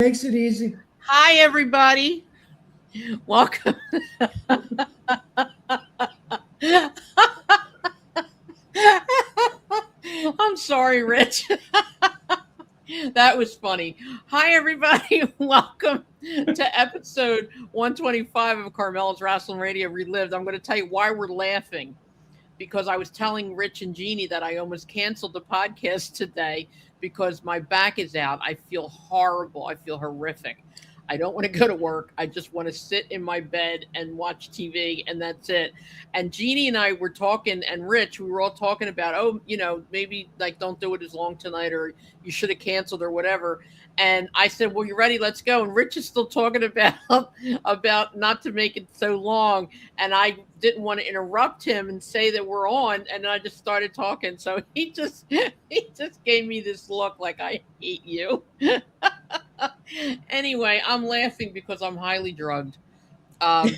Makes it easy. Hi, everybody. Welcome. I'm sorry, Rich. That was funny. Hi, everybody. Welcome to episode 125 of Carmela's Wrestling Radio Relived. I'm going to tell you why we're laughing because I was telling Rich and Jeannie that I almost canceled the podcast today because my back is out. I feel horrible. I feel horrific. I don't want to go to work. I just want to sit in my bed and watch TV, and that's it. And Jeannie and I were talking, and Rich, we were all talking about, maybe like don't do it as long tonight, or you should have canceled, or whatever. And I said, "Well, you ready? Let's go." And Rich is still talking about about not to make it so long, and I didn't want to interrupt him and say that we're on, and I just started talking. So he just gave me this look like I hate you. Anyway, I'm laughing because I'm highly drugged. Um,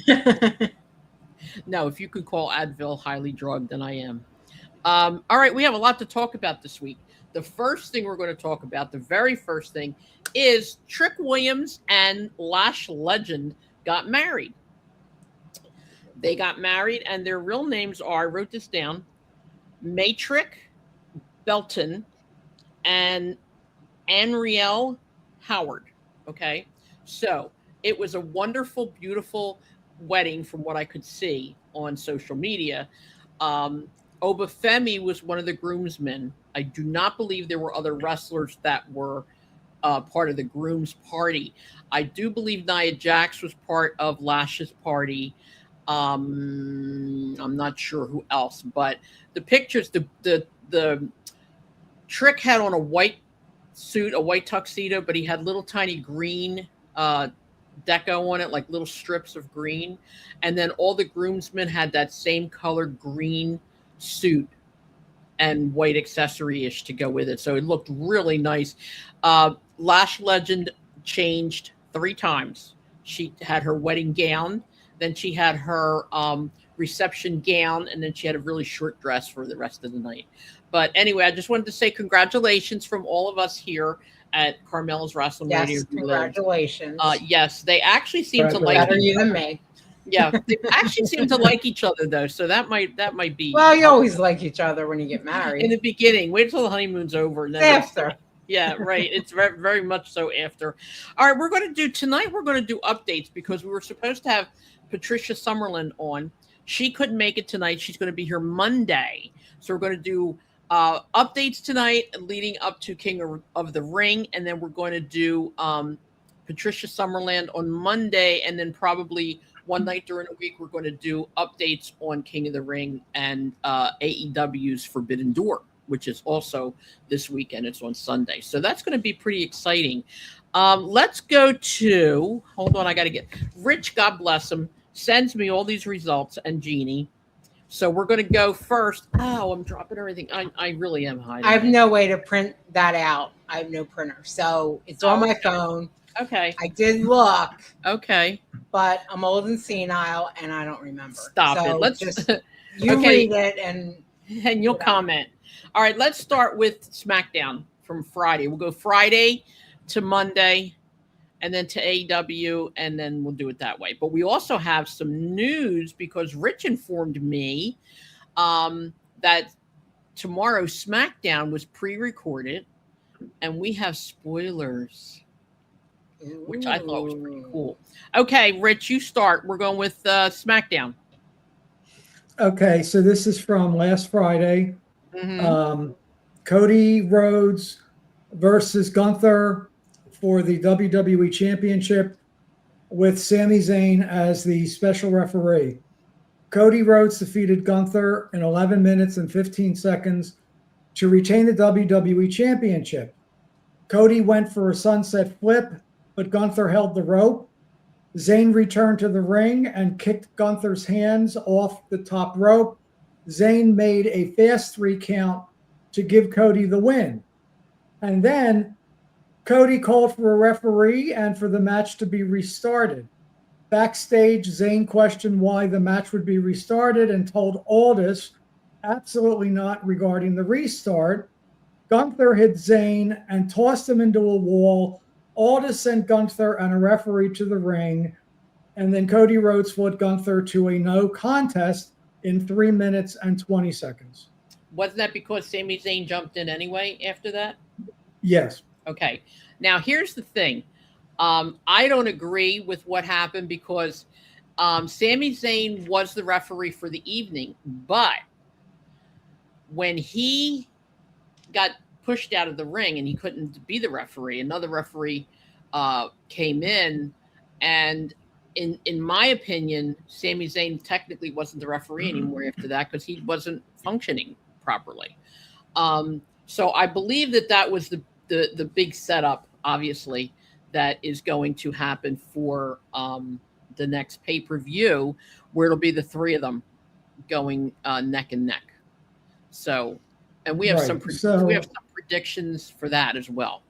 no, if you could call Advil highly drugged, then I am. All right, we have a lot to talk about this week. The first thing we're going to talk about, the very first thing, is Trick Williams and Lash Legend got married. They got married, and their real names are, I wrote this down, Matrick Belton and Anrielle Howard. Okay. So it was a wonderful, beautiful wedding from what I could see on social media. Um, Obafemi was one of the groomsmen. I do not believe there were other wrestlers that were part of the groom's party. I do believe Nia Jax was part of Lash's party. I'm not sure who else, but the pictures, the Trick had on a white suit, a white tuxedo, but he had little tiny green deco on it, like little strips of green. And then all the groomsmen had that same colored green suit and white accessory ish to go with it. So it looked really nice. Lash Legend changed 3 times. She had her wedding gown, then she had her reception gown, and then she had a really short dress for the rest of the night. But anyway, I just wanted to say congratulations from all of us here at Carmela's Wrestling Radio. Yes, congratulations. Yes, they actually seem to like Better you than me. Yeah, they actually seem to like each other though, so that might be. Well, you always like each other when you get married. In the beginning. Wait till the honeymoon's over, and then After. Yeah, right. It's very, very much so after. All right, we're going to do tonight. We're going to do updates because we were supposed to have Patricia Summerlin on. She couldn't make it tonight. She's going to be here Monday, so we're going to do updates tonight leading up to King of the Ring, and then we're going to do Patricia Summerland on Monday, and then probably one night during the week we're going to do updates on King of the Ring and AEW's Forbidden Door, which is also this weekend. It's on Sunday, so that's going to be pretty exciting. Let's go to, hold on, I got to get Rich, God bless him, sends me all these results, and Jeannie. So we're going to go first. Oh, I'm dropping everything. I really am hiding. I have no way to print that out. I have no printer. So it's on my phone. Okay. I did look. Okay. But I'm old and senile and I don't remember. Stop so it. Let's just you read it and you'll comment. All right, let's start with SmackDown from Friday. We'll go Friday to Monday and then to AEW, and then we'll do it that way. But we also have some news because Rich informed me that tomorrow's SmackDown was pre-recorded, and we have spoilers, which I thought was pretty cool. Okay, Rich, you start. We're going with SmackDown. Okay, so this is from last Friday. Mm-hmm. Cody Rhodes versus Gunther for the WWE Championship with Sami Zayn as the special referee. Cody Rhodes defeated Gunther in 11 minutes and 15 seconds to retain the WWE Championship. Cody went for a sunset flip, but Gunther held the rope. Zayn returned to the ring and kicked Gunther's hands off the top rope. Zayn made a fast 3 count to give Cody the win. And then Cody called for a referee and for the match to be restarted. Backstage, Zayn questioned why the match would be restarted and told Aldis absolutely not regarding the restart. Gunther hit Zayn and tossed him into a wall Aldis sent Gunther and a referee to the ring, and then Cody Rhodes fought Gunther to a no contest in 3 minutes and 20 seconds. Wasn't that because Sami Zayn jumped in anyway after that? Yes. Okay. Now, here's the thing. I don't agree with what happened because Sami Zayn was the referee for the evening, but when he got pushed out of the ring and he couldn't be the referee, another referee came in, and in my opinion, Sami Zayn technically wasn't the referee anymore after that because he wasn't functioning properly. So I believe that was the big setup, obviously, that is going to happen for the next pay-per-view, where it'll be the three of them going neck and neck. So, and we have we have some predictions for that as well.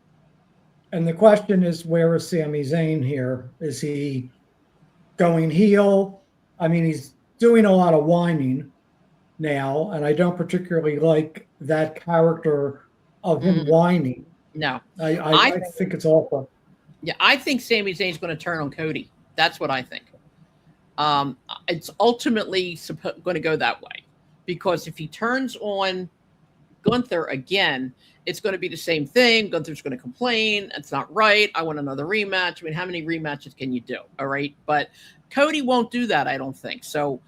And the question is, where is Sami Zayn here? Is he going heel? I mean, he's doing a lot of whining now, and I don't particularly like that character of him whining. No, I think it's awful. Yeah, I think Sami Zayn's going to turn on Cody. That's what I think. It's ultimately going to go that way, because if he turns on Gunther again, it's going to be the same thing. Gunther's going to complain. That's not right. I want another rematch. I mean, how many rematches can you do? All right. But Cody won't do that, I don't think. So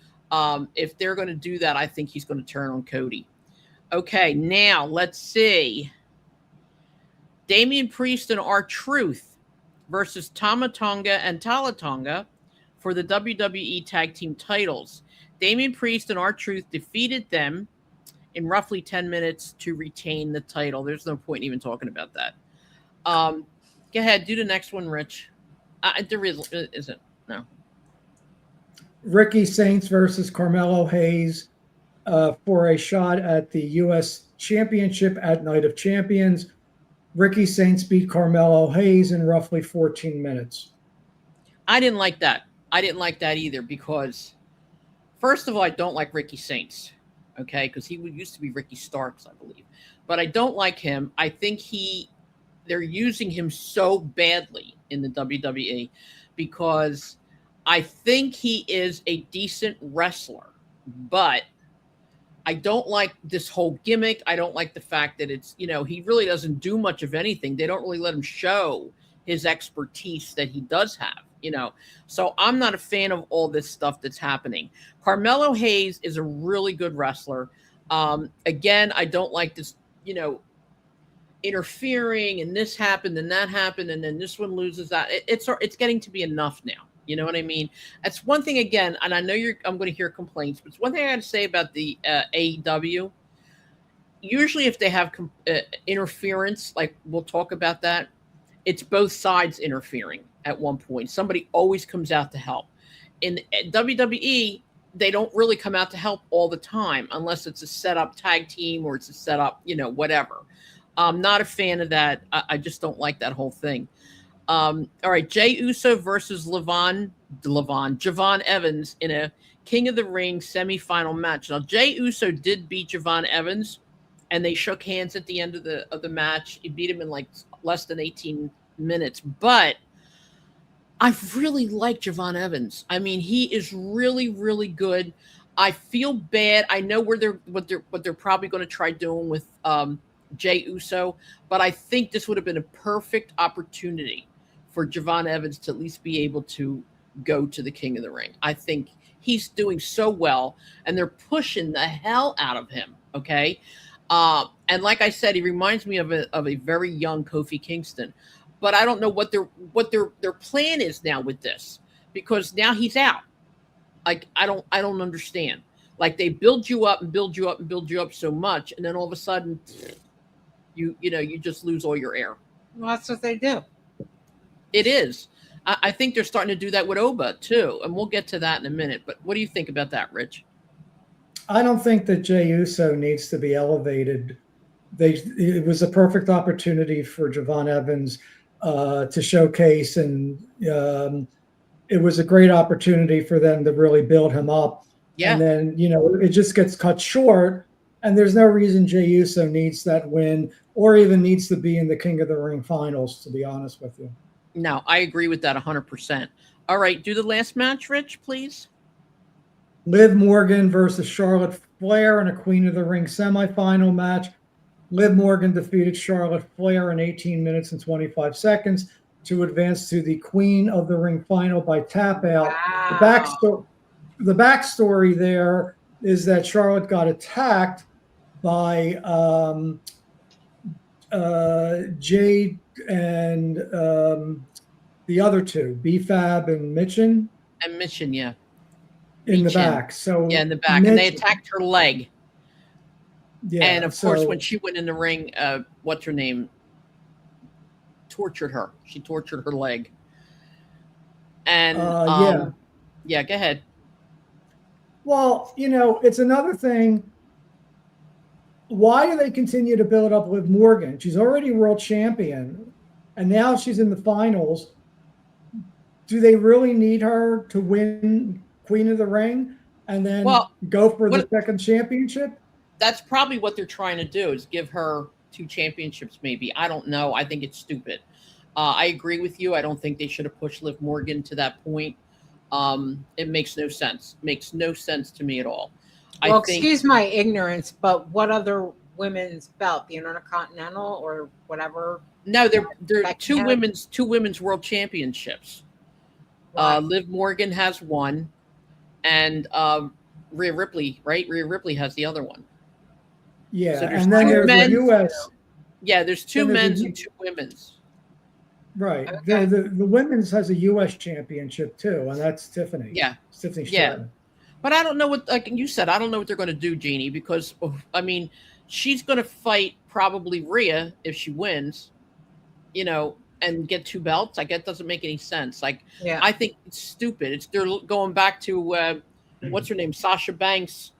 if they're going to do that, I think he's going to turn on Cody. Okay, now let's see. Damian Priest and R-Truth versus Tama Tonga and Tala Tonga for the WWE Tag Team titles. Damian Priest and R-Truth defeated them in roughly 10 minutes to retain the title. There's no point in even talking about that. Go ahead, do the next one, Rich. There isn't. No. Ricky Saints versus Carmelo Hayes for a shot at the U.S. Championship at Night of Champions. Ricky Saints beat Carmelo Hayes in roughly 14 minutes. I didn't like that. I didn't like that either because, first of all, I don't like Ricky Saints, okay, because he used to be Ricky Starks, I believe. But I don't like him. I think they're using him so badly in the WWE because I think he is a decent wrestler, but I don't like this whole gimmick. I don't like the fact that it's, he really doesn't do much of anything. They don't really let him show his expertise that he does have, So I'm not a fan of all this stuff that's happening. Carmelo Hayes is a really good wrestler. Again, I don't like this, interfering and this happened and that happened and then this one loses that. It's getting to be enough now. You know what I mean? That's one thing, again, and I know I'm going to hear complaints, but it's one thing I got to say about the AEW. Usually if they have interference, like we'll talk about that, it's both sides interfering at one point. Somebody always comes out to help. In WWE, they don't really come out to help all the time unless it's a set-up tag team or it's a set-up, whatever. I'm not a fan of that. I just don't like that whole thing. All right, Jey Uso versus Javon Evans in a King of the Ring semifinal match. Now, Jey Uso did beat Javon Evans, and they shook hands at the end of the match. He beat him in like less than 18 minutes. But I really like Javon Evans. I mean, he is really, really good. I feel bad. I know what they're probably going to try doing with Jey Uso, but I think this would have been a perfect opportunity for Javon Evans to at least be able to go to the King of the Ring. I think he's doing so well, and they're pushing the hell out of him, okay? And like I said, he reminds me of a very young Kofi Kingston. But I don't know what their plan is now with this, because now he's out. Like I don't understand. Like they build you up and build you up and build you up so much, and then all of a sudden you just lose all your air. Well, that's what they do. It is. I think they're starting to do that with Oba too, and we'll get to that in a minute. But what do you think about that, Rich? I don't think that Jey Uso needs to be elevated. It was a perfect opportunity for Javon Evans to showcase, and it was a great opportunity for them to really build him up. Yeah. And then, it just gets cut short, and there's no reason Jey Uso needs that win or even needs to be in the King of the Ring finals, to be honest with you. No, I agree with that 100%. All right, do the last match, Rich, please. Liv Morgan versus Charlotte Flair in a Queen of the Ring semifinal match. Liv Morgan defeated Charlotte Flair in 18 minutes and 25 seconds to advance to the Queen of the Ring final by tap out. Wow. The backstory there is that Charlotte got attacked by Jade and the other two, B-Fab and Mitchin. And Mission, yeah. In the back. So yeah, in the back. And they attacked her leg. Yeah. And of course, when she went in the ring, what's her name? Tortured her. She tortured her leg. And yeah, go ahead. Well, it's another thing. Why do they continue to build up Liv Morgan? She's already world champion, and now she's in the finals. Do they really need her to win Queen of the Ring and then go for the second championship? That's probably what they're trying to do, is give her 2 championships, maybe. I don't know. I think it's stupid. I agree with you. I don't think they should have pushed Liv Morgan to that point. It makes no sense. Makes no sense to me at all. Well, excuse my ignorance, but what other women's belt? The Intercontinental or whatever? No, they're two women's world championships. Wow. Liv Morgan has one, and Rhea Ripley, right? Rhea Ripley has the other one. Yeah, so and then there's the U.S. Yeah, there's 2 men's and 2 women's. Right. Okay. The women's has a U.S. championship too, and that's Tiffany. Yeah. Tiffany Stratton. Yeah. But I don't know what, like you said, I don't know what they're going to do, Jeannie, because, I mean, she's going to fight probably Rhea if she wins, and get 2 belts. Like, that doesn't make any sense. Like, I think it's stupid. They're going back to, what's her name, Sasha Banks,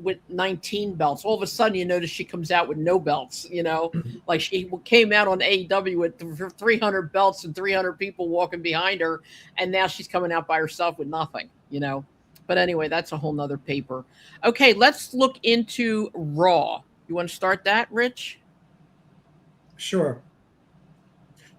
with 19 belts. All of a sudden, you notice she comes out with no belts, like she came out on AEW with 300 belts and 300 people walking behind her. And now she's coming out by herself with nothing, But anyway, that's a whole nother paper. Okay, let's look into Raw. You want to start that, Rich? Sure.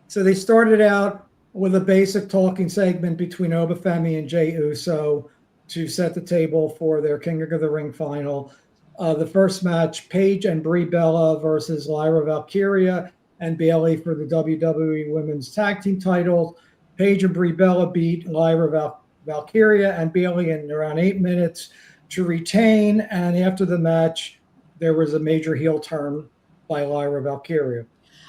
So they started out with a basic talking segment between Obafemi and Jey Uso to set the table for their King of the Ring final. The first match, Paige and Brie Bella versus Lyra Valkyria and Bayley for the WWE Women's Tag Team titles. Paige and Brie Bella beat Lyra Valkyria and Bayley in around 8 minutes to retain. And after the match, there was a major heel turn by Lyra Valkyria.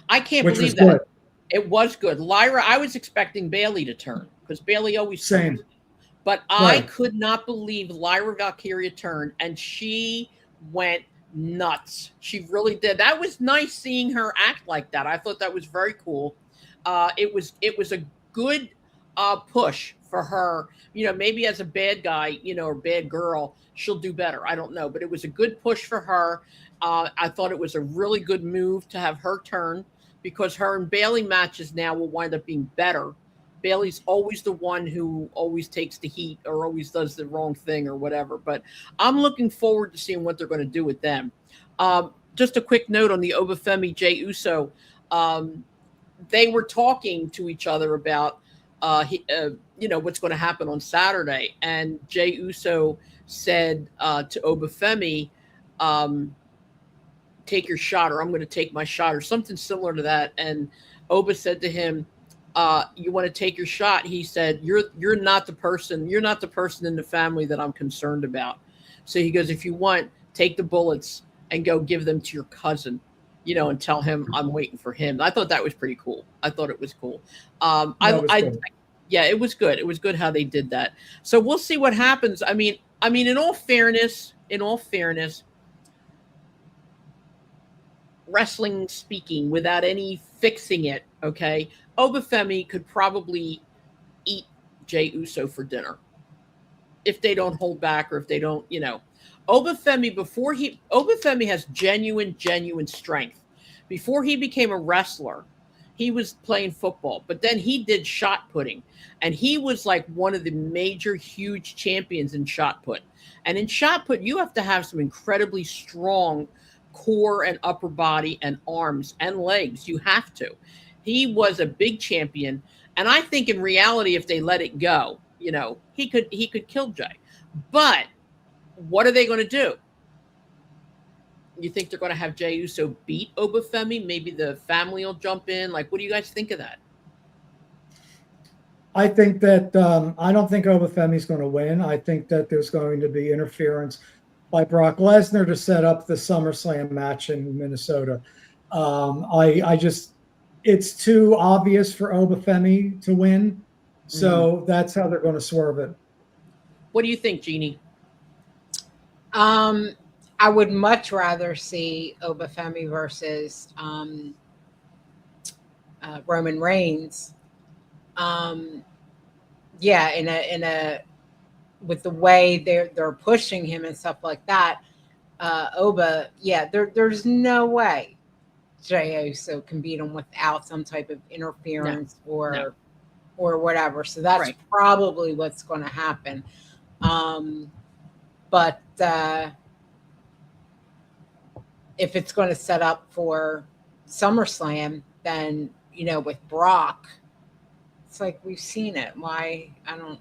I can't believe that. Good. It was good. Lyra, I was expecting Bayley to turn because Bayley always turns. But I could not believe Lyra Valkyria turned, and she went nuts. She really did. That was nice seeing her act like that. I thought that was very cool. It was a good push for her. Maybe as a bad guy, or bad girl, she'll do better. I don't know. But it was a good push for her. I thought it was a really good move to have her turn because her and Bayley matches now will wind up being better. Bayley's always the one who always takes the heat or always does the wrong thing or whatever. But I'm looking forward to seeing what they're going to do with them. Just a quick note on the Obafemi Jey Uso. They were talking to each other about, what's going to happen on Saturday. And Jey Uso said to Obafemi, take your shot, or I'm going to take my shot, or something similar to that. And Oba said to him, you want to take your shot? He said, you're not the person in the family that I'm concerned about. So he goes, if you want, take the bullets and go give them to your cousin, and tell him I'm waiting for him. I thought that was pretty cool. I thought it was cool. Yeah, it was good. It was good how they did that. So we'll see what happens. I mean, in all fairness, wrestling speaking, without any fixing it, okay, Obafemi could probably eat Jey Uso for dinner if they don't hold back or if they don't, Obafemi has genuine strength. Before he became a wrestler, he was playing football, but then he did shot putting, and he was like one of the major, huge champions in shot put. And in shot put, you have to have some incredibly strong core and upper body and arms and legs. You have to. He was a big champion, And I think in reality, if they let it go, he could kill Jay. But what are they going to do? You think they're going to have Jey Uso beat Obafemi? Maybe the family will jump in. Like, what do you guys think of that? I think that I don't think Obafemi's going to win. I think that there's going to be interference by Brock Lesnar to set up the SummerSlam match in Minnesota. It's too obvious for Obafemi to win, so that's how they're going to swerve it. What do you think, Jeannie? I would much rather see Obafemi versus Roman Reigns. Yeah, in a with the way they're pushing him and stuff like that. Oba, yeah, there's no way Jey Uso can beat him without some type of interference or whatever. So that's probably what's going to happen. But if it's going to set up for SummerSlam, then with Brock, it's like we've seen it. Why I don't.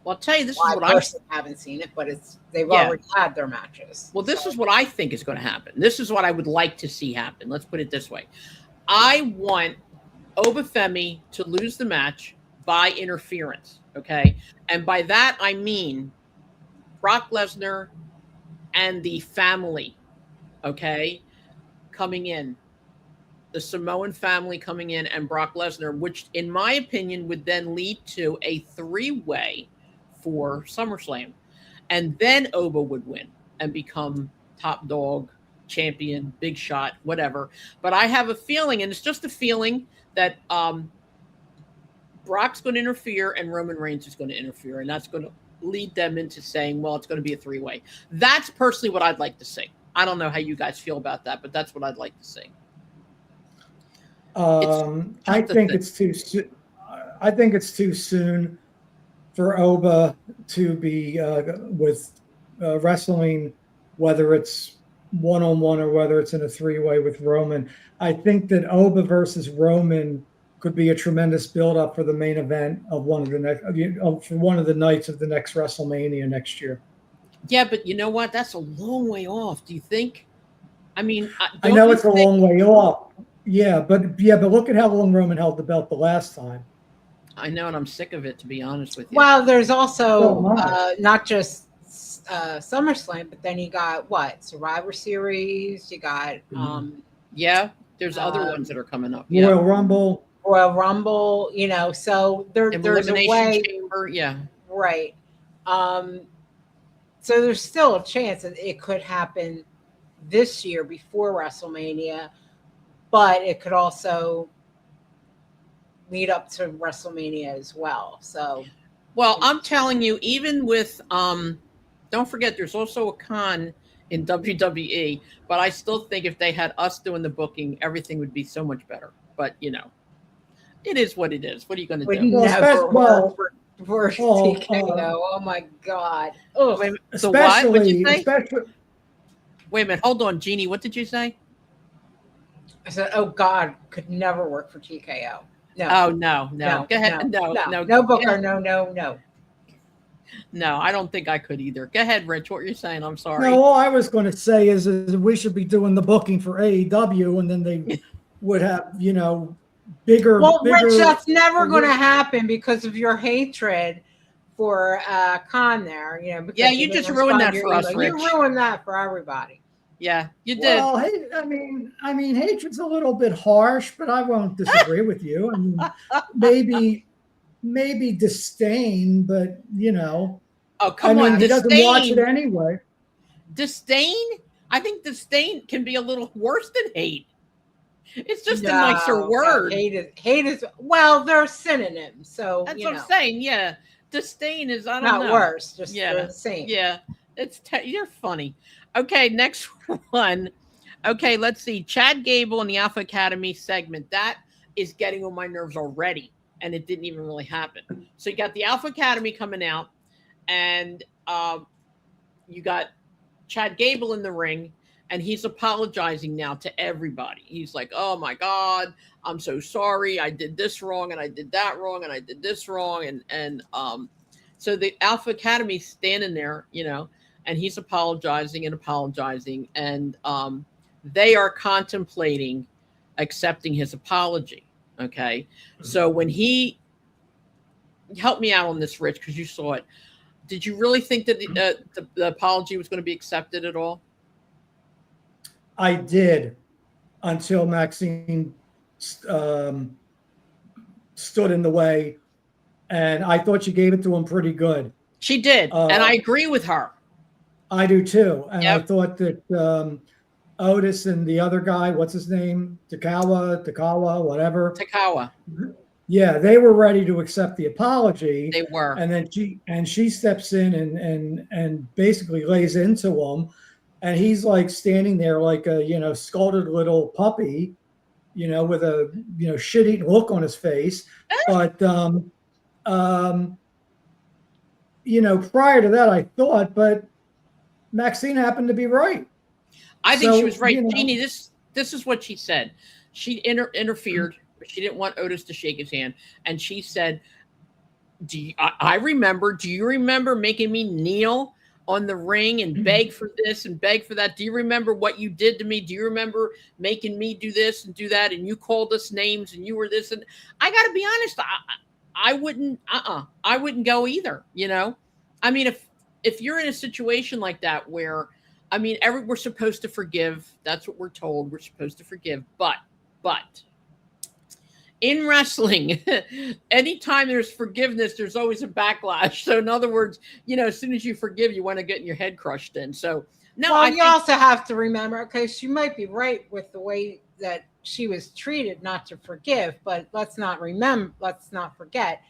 Well, I'll tell you, this is what I haven't seen it, but they've already had their matches. Well, this is what I think is going to happen. This is what I would like to see happen. Let's put it this way. I want Obafemi to lose the match by interference, okay? And by that, I mean Brock Lesnar and the family, okay, coming in. The Samoan family coming in and Brock Lesnar, which in my opinion would then lead to a 3-way for SummerSlam. And then Oba would win and become top dog, champion, big shot, whatever. But I have a feeling, and it's just a feeling, that Brock's going to interfere and Roman Reigns is going to interfere. And that's going to lead them into saying, well, it's going to be a 3-way. That's personally what I'd like to see. I don't know how you guys feel about that, but that's what I'd like to see. I think it's too soon. I think it's too soon for Oba to be with wrestling, whether it's one-on-one or whether it's in a 3-way with Roman. I think that Oba versus Roman could be a tremendous build-up for the main event of one of the nights of the next WrestleMania next year. Yeah, but you know what? That's a long way off. Do you think? I mean, I know it's a long way off. Yeah, but look at how long Roman held the belt the last time. I know, and I'm sick of it, to be honest with you. Well, there's also not just SummerSlam, but then you got Survivor Series. You got there's other ones that are coming up. Royal Rumble. So there's Elimination a way. Chamber, right. So there's still a chance that it could happen this year before WrestleMania. But it could also lead up to WrestleMania as well. So, well, I'm telling you, even with don't forget, there's also a con in WWE. But I still think if they had us doing the booking, everything would be so much better. But it is what it is. What are you going to do? For TKO. Oh my God! Oh, wait, so what? What'd you say? Wait a minute. Hold on, Jeannie. What did you say? I said, "Oh God, could never work for TKO." No. Oh no. Go ahead. No Booker. No. No, I don't think I could either. Go ahead, Rich. What you're saying? I'm sorry. No, all I was going to say is we should be doing the booking for AEW, and then they would have bigger. Well, Rich, that's never going to happen because of your hatred for Khan there. You just ruined that for us, Rich. You ruined that for everybody. Yeah, you did. Well, I mean, hatred's a little bit harsh, but I won't disagree with you. I mean, maybe disdain, but Oh, come on, he disdain. doesn't watch it anyway. Disdain? I think disdain can be a little worse than hate. It's just a nicer word. Hate is well, they're synonyms. So that's what I'm saying. Yeah, disdain is I don't know. Not worse, just the same. Yeah, you're funny. Okay, next one. Okay, let's see. Chad Gable in the Alpha Academy segment. That is getting on my nerves already, and it didn't even really happen. So you got the Alpha Academy coming out, and you got Chad Gable in the ring, and he's apologizing now to everybody. He's like, "Oh my God, I'm so sorry. I did this wrong, and I did that wrong, and I did this wrong." And so the Alpha Academy's standing there, and he's apologizing and apologizing, and they are contemplating accepting his apology. Okay, so when he help me out on this, Rich, because you saw it. Did you really think that the apology was going to be accepted at all? I did, until Maxine stood in the way, and I thought she gave it to him pretty good. She did, and I agree with her. I do too, and Yep. I thought that Otis and the other guy, what's his name, Takawa, whatever. Takawa. Yeah, they were ready to accept the apology. They were, and then she steps in and basically lays into him, and he's like standing there like a scalded little puppy, with a shit-eating look on his face. But prior to that, I thought, but Maxine happened to be right. I think she was right. Jeannie, this is what she said. She interfered. She didn't want Otis to shake his hand. And she said, do you remember making me kneel on the ring and beg for this and beg for that? Do you remember what you did to me? Do you remember making me do this and do that? And you called us names and you were this. And I got to be honest, I wouldn't go either. I mean, if you're in a situation like that where, we're supposed to forgive. That's what we're told. We're supposed to forgive. But in wrestling, anytime there's forgiveness, there's always a backlash. So in other words, as soon as you forgive, you want to get your head crushed in. So no, you also have to remember, okay, she might be right with the way that she was treated, not to forgive, but let's not forget,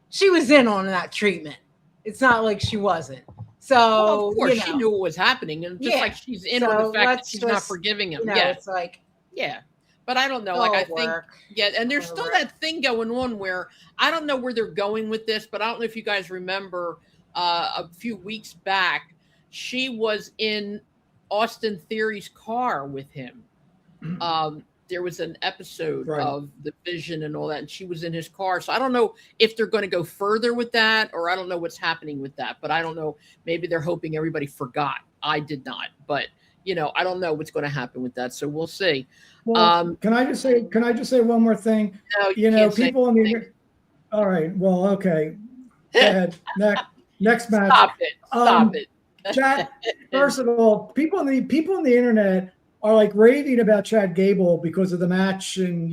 she was in on that treatment. It's not like she wasn't. So of course she knew what was happening, and just like she's in on the fact that she's not forgiving him. It's like, but I don't know. I think, and there's still that thing going on where I don't know where they're going with this, but I don't know if you guys remember a few weeks back, she was in Austin Theory's car with him. There was an episode of The Vision and all that, and she was in his car. So I don't know if they're going to go further with that, or I don't know what's happening with that, but I don't know. Maybe they're hoping everybody forgot. I did not, but I don't know what's going to happen with that. So we'll see. Well, can I just say one more thing? No, people in the, all right. Well, okay. Go ahead. Next match. Stop it. Chad, first of all, people on the internet are like raving about Chad Gable because of the match and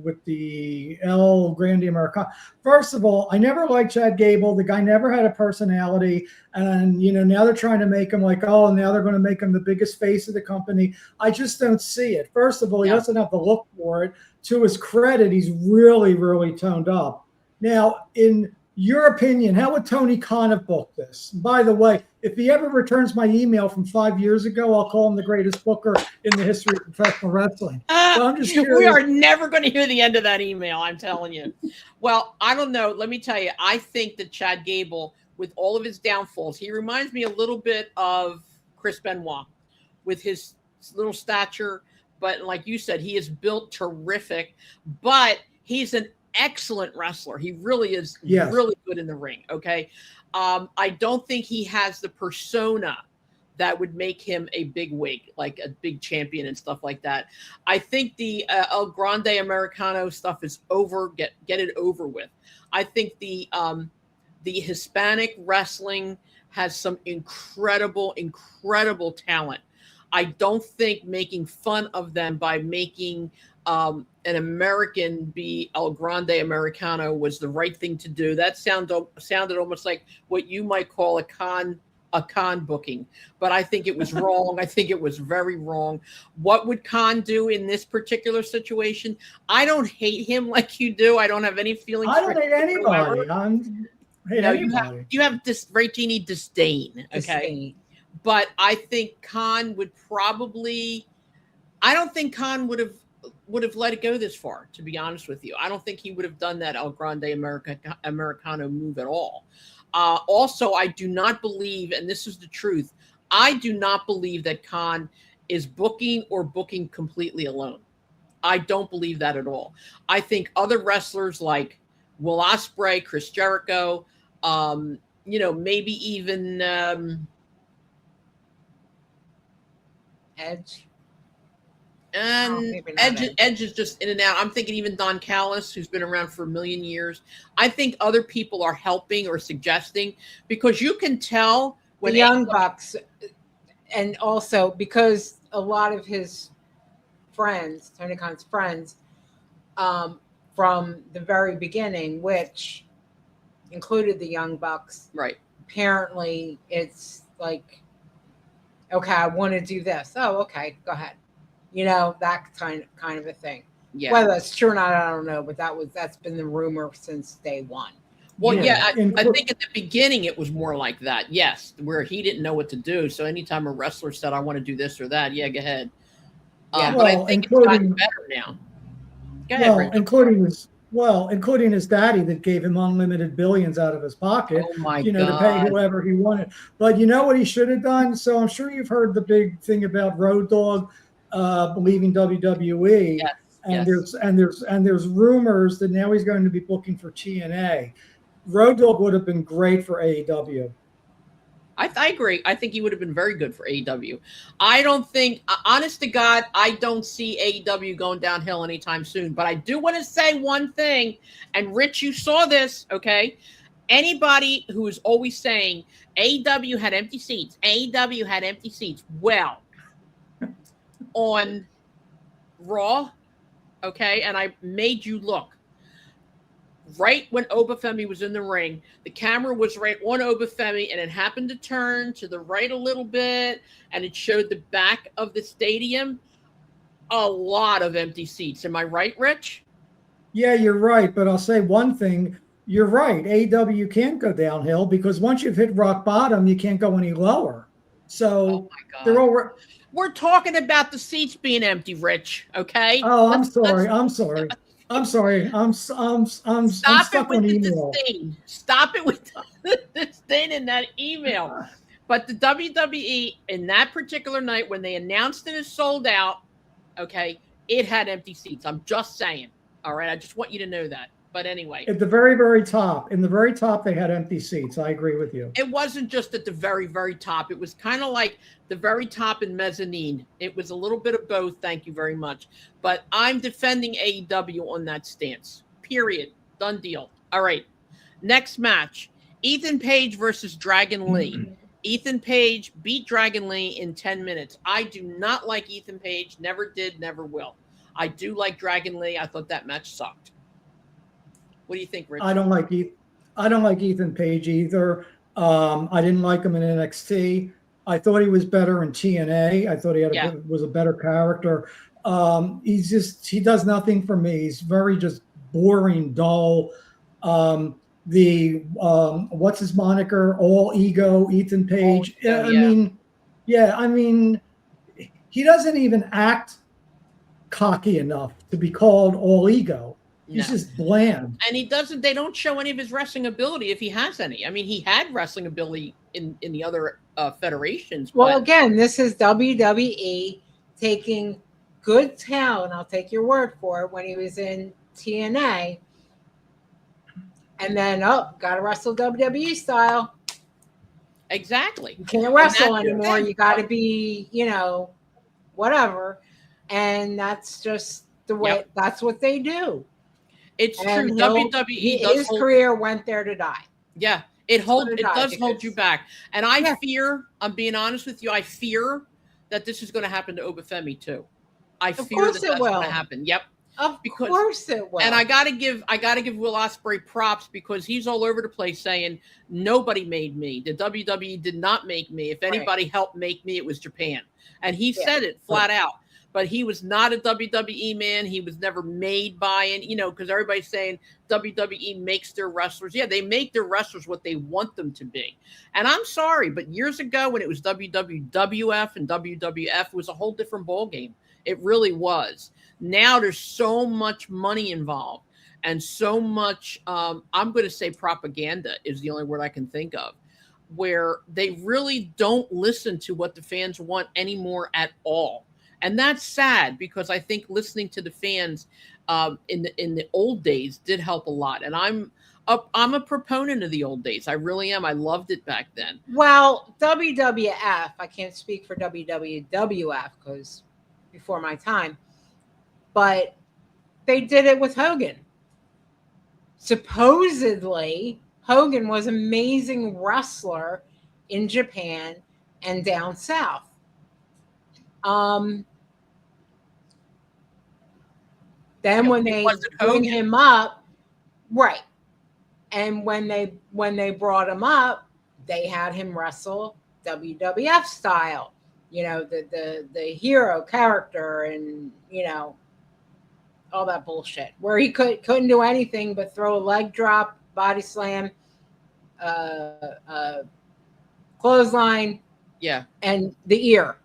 with the El Grande Americano. First of all, I never liked Chad Gable. The guy never had a personality, and now they're trying to make him like, oh, now they're going to make him the biggest face of the company. I just don't see it. First of all, he doesn't have the look for it. To his credit, he's really, really toned up. Now, in your opinion, how would Tony Khan have booked this? By the way, if he ever returns my email from 5 years ago, I'll call him the greatest booker in the history of professional wrestling. So I'm just curious. We are never going to hear the end of that email, I'm telling you. Well, I don't know. Let me tell you, I think that Chad Gable, with all of his downfalls, he reminds me a little bit of Chris Benoit with his little stature. But like you said, he is built terrific, but he's an excellent wrestler. He really is really good in the ring. Okay. I don't think he has the persona that would make him a big wig, like a big champion and stuff like that. I think the El Grande Americano stuff is over. Get it over with. I think the Hispanic wrestling has some incredible talent. I don't think making fun of them by making an American be El Grande Americano was the right thing to do. That sounded almost like what you might call a con booking, but I think it was wrong. I think it was very wrong. What would Khan do in this particular situation? I don't hate him like you do. I don't have any feelings. I don't hate anybody. You have this Jeannie disdain. Okay. But I think Khan would probably, I don't think Khan would have let it go this far, to be honest with you. I don't think he would have done that El Grande Americano move at all. Also, I do not believe, and this is the truth, I do not believe that Khan is booking completely alone. I don't believe that at all. I think other wrestlers like Will Ospreay, Chris Jericho, maybe even Edge. and Edge is just in and out. I'm thinking even Don Callis, who's been around for a million years. I think other people are helping or suggesting, because you can tell when the Young Bucks, and also because a lot of his friends, Tony Khan's friends, from the very beginning, which included the Young Bucks, right? Apparently, it's like, okay, I want to do this. Oh, okay, go ahead. That kind of a thing. Yeah. Whether that's true or not, I don't know. But that's been the rumor since day one. Well, I think at the beginning it was more like that. Yes, where he didn't know what to do. So anytime a wrestler said, "I want to do this or that," yeah, go ahead. Yeah. But I think it's gotten better now. Go ahead, including his daddy that gave him unlimited billions out of his pocket, oh my God, to pay whoever he wanted. But you know what he should have done? So I'm sure you've heard the big thing about Road Dogg leaving WWE. Yes, there's rumors that now he's going to be booking for TNA. Road Dogg would have been great for AEW. I agree. I think he would have been very good for AEW. I don't think, honest to God, I don't see AEW going downhill anytime soon. But I do want to say one thing, and Rich, you saw this, okay? Anybody who is always saying AEW had empty seats, AEW had empty seats, well, on Raw, okay, and I made you look. Right when Obafemi was in the ring, the camera was right on Obafemi, and it happened to turn to the right a little bit, and it showed the back of the stadium. A lot of empty seats. Am I right, Rich? Yeah, you're right. But I'll say one thing. You're right. AEW can't go downhill because once you've hit rock bottom, you can't go any lower. So oh my God. They're all. We're talking about the seats being empty, Rich. Okay. Oh, I'm sorry. I'm sorry. I'm stuck on email. Stop it with the disdain in that email. But the WWE in that particular night, when they announced it is sold out, okay, it had empty seats. I'm just saying. All right. I just want you to know that. But anyway, at the very, very top, they had empty seats. I agree with you. It wasn't just at the very, very top. It was kind of like the very top and mezzanine. It was a little bit of both. Thank you very much. But I'm defending AEW on that stance. Period. Done deal. All right. Next match. Ethan Page versus Dragon Lee. Ethan Page beat Dragon Lee in 10 minutes. I do not like Ethan Page. Never did, never will. I do like Dragon Lee. I thought that match sucked. What do you think, Rich? I don't like Ethan Page either. I didn't like him in NXT. I thought he was better in TNA. I thought he was a better character. He does nothing for me. He's very just boring, dull. What's his moniker? All ego, Ethan Page. I mean, he doesn't even act cocky enough to be called all ego. He's just bland. And they don't show any of his wrestling ability if he has any. I mean, he had wrestling ability in the other federations. Well, again, this is WWE taking good talent. I'll take your word for it. When he was in TNA, and then, got to wrestle WWE style. Exactly. You can't wrestle anymore. You got to be, whatever. And that's just the way, that's what they do. It's true. WWE his career went there to die. Yeah, it does hold you back. And I fear, I'm being honest with you, I fear that this is going to happen to Obafemi too. I fear that's going to happen. Yep. Of course it will. And I gotta give Will Ospreay props because he's all over the place saying nobody made me. The WWE did not make me. If anybody helped make me, it was Japan. And he said it flat out. But he was not a WWE man. He was never made by it, because everybody's saying WWE makes their wrestlers. Yeah, they make their wrestlers what they want them to be. And I'm sorry, but years ago when it was WWF and WWF, it was a whole different ballgame. It really was. Now there's so much money involved and so much, I'm going to say propaganda is the only word I can think of. where they really don't listen to what the fans want anymore at all. And that's sad, because I think listening to the fans in the old days did help a lot. And I'm a proponent of the old days. I really am. I loved it back then. Well, WWF, I can't speak for WWF because before my time, but they did it with Hogan. Supposedly, Hogan was an amazing wrestler in Japan and down south. Then when they bring him up, right. And when they brought him up, they had him wrestle WWF style, the hero character, and all that bullshit, where he couldn't do anything but throw a leg drop, body slam, clothesline, and the ear.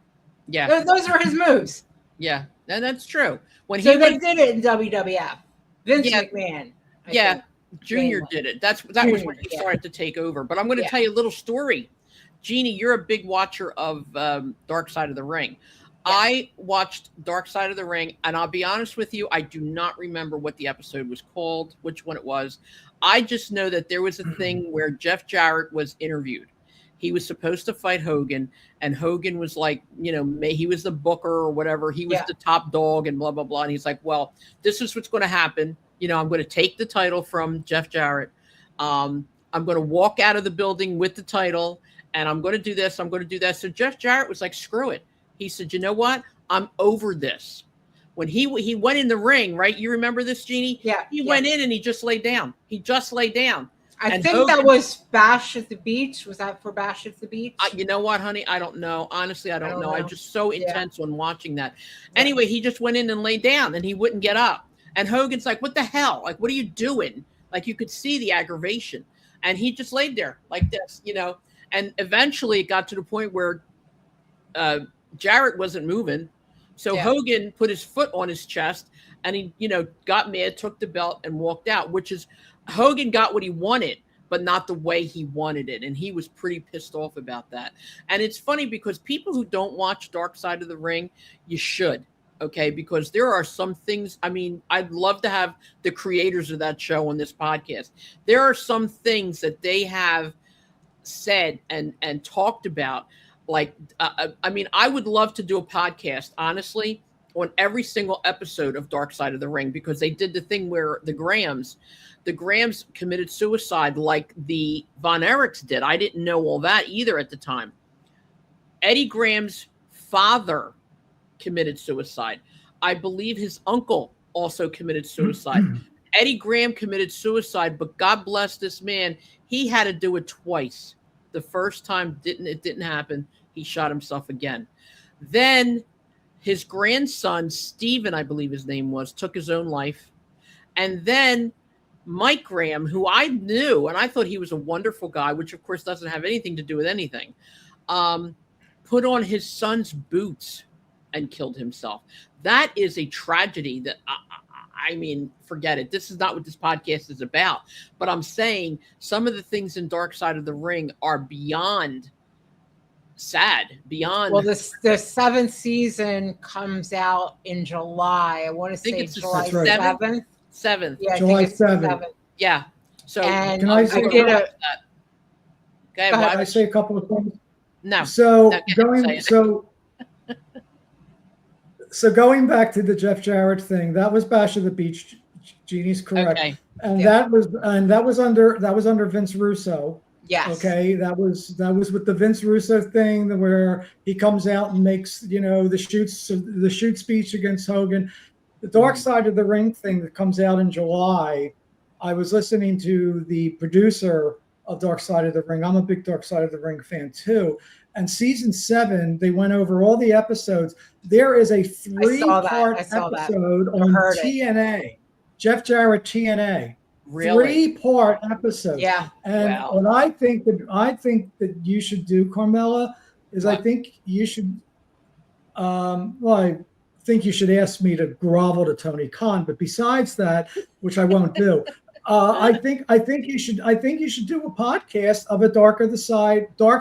Yeah, those are his moves. Yeah, and that's true. They did it in WWF. Vince McMahon. I think. Junior did it. That was when he started to take over. But I'm going to tell you a little story. Jeannie, you're a big watcher of Dark Side of the Ring. Yeah. I watched Dark Side of the Ring, and I'll be honest with you, I do not remember what the episode was called, which one it was. I just know that there was a thing where Jeff Jarrett was interviewed. He was supposed to fight Hogan, and Hogan was like, he was the booker or whatever. He was the top dog and blah, blah, blah. And he's like, well, this is what's going to happen. I'm going to take the title from Jeff Jarrett. I'm going to walk out of the building with the title, and I'm going to do this. I'm going to do that. So Jeff Jarrett was like, screw it. He said, you know what? I'm over this. When he went in the ring, right? You remember this, Jeannie? Yeah. He went in and he just laid down. I think Hogan, that was Bash at the Beach. Was that for Bash at the Beach? You know what, honey? I don't know. Honestly, I don't know. I'm just so intense on watching that. Yeah. Anyway, he just went in and laid down, and he wouldn't get up. And Hogan's like, what the hell? Like, what are you doing? Like, you could see the aggravation. And he just laid there like this, And eventually it got to the point where Jarrett wasn't moving. So Hogan put his foot on his chest, and he, got mad, took the belt, and walked out, which is Hogan got what he wanted, but not the way he wanted it. And he was pretty pissed off about that. And it's funny because people who don't watch Dark Side of the Ring, you should. Okay, because there are some things, I'd love to have the creators of that show on this podcast. There are some things that they have said and talked about. Like, I would love to do a podcast, honestly, on every single episode of Dark Side of the Ring, because they did the thing where the Grahams committed suicide like the Von Erichs did. I didn't know all that either at the time. Eddie Graham's father committed suicide. I believe his uncle also committed suicide. Eddie Graham committed suicide, but God bless this man. He had to do it twice. The first time it didn't happen. He shot himself again. Then his grandson, Stephen, I believe his name was, took his own life. And then Mike Graham, who I knew, and I thought he was a wonderful guy, which of course doesn't have anything to do with anything, put on his son's boots and killed himself. That is a tragedy that, forget it. This is not what this podcast is about. But I'm saying some of the things in Dark Side of the Ring are beyond sad, beyond. Well, the 7th season comes out in July. I want to say it's July 7th. 7th. Yeah, July 7th. Yeah. So can I say I say a couple of things? No. So going back to the Jeff Jarrett thing, that was Bash of the Beach. Jeannie's correct. Okay. And that was under Vince Russo. Yes. Okay. That was with the Vince Russo thing where he comes out and makes, the shoot speech against Hogan. The Dark Side of the Ring thing that comes out in July. I was listening to the producer of Dark Side of the Ring. I'm a big Dark Side of the Ring fan too. And season 7, they went over all the episodes. There is a 3-part episode on TNA. Jeff Jarrett TNA. Really? 3-part episode. Yeah. And what I think that you should do, Carmella, is I think you should I think you should ask me to grovel to Tony Khan, but besides that, which I won't do, I think you should do a podcast of a dark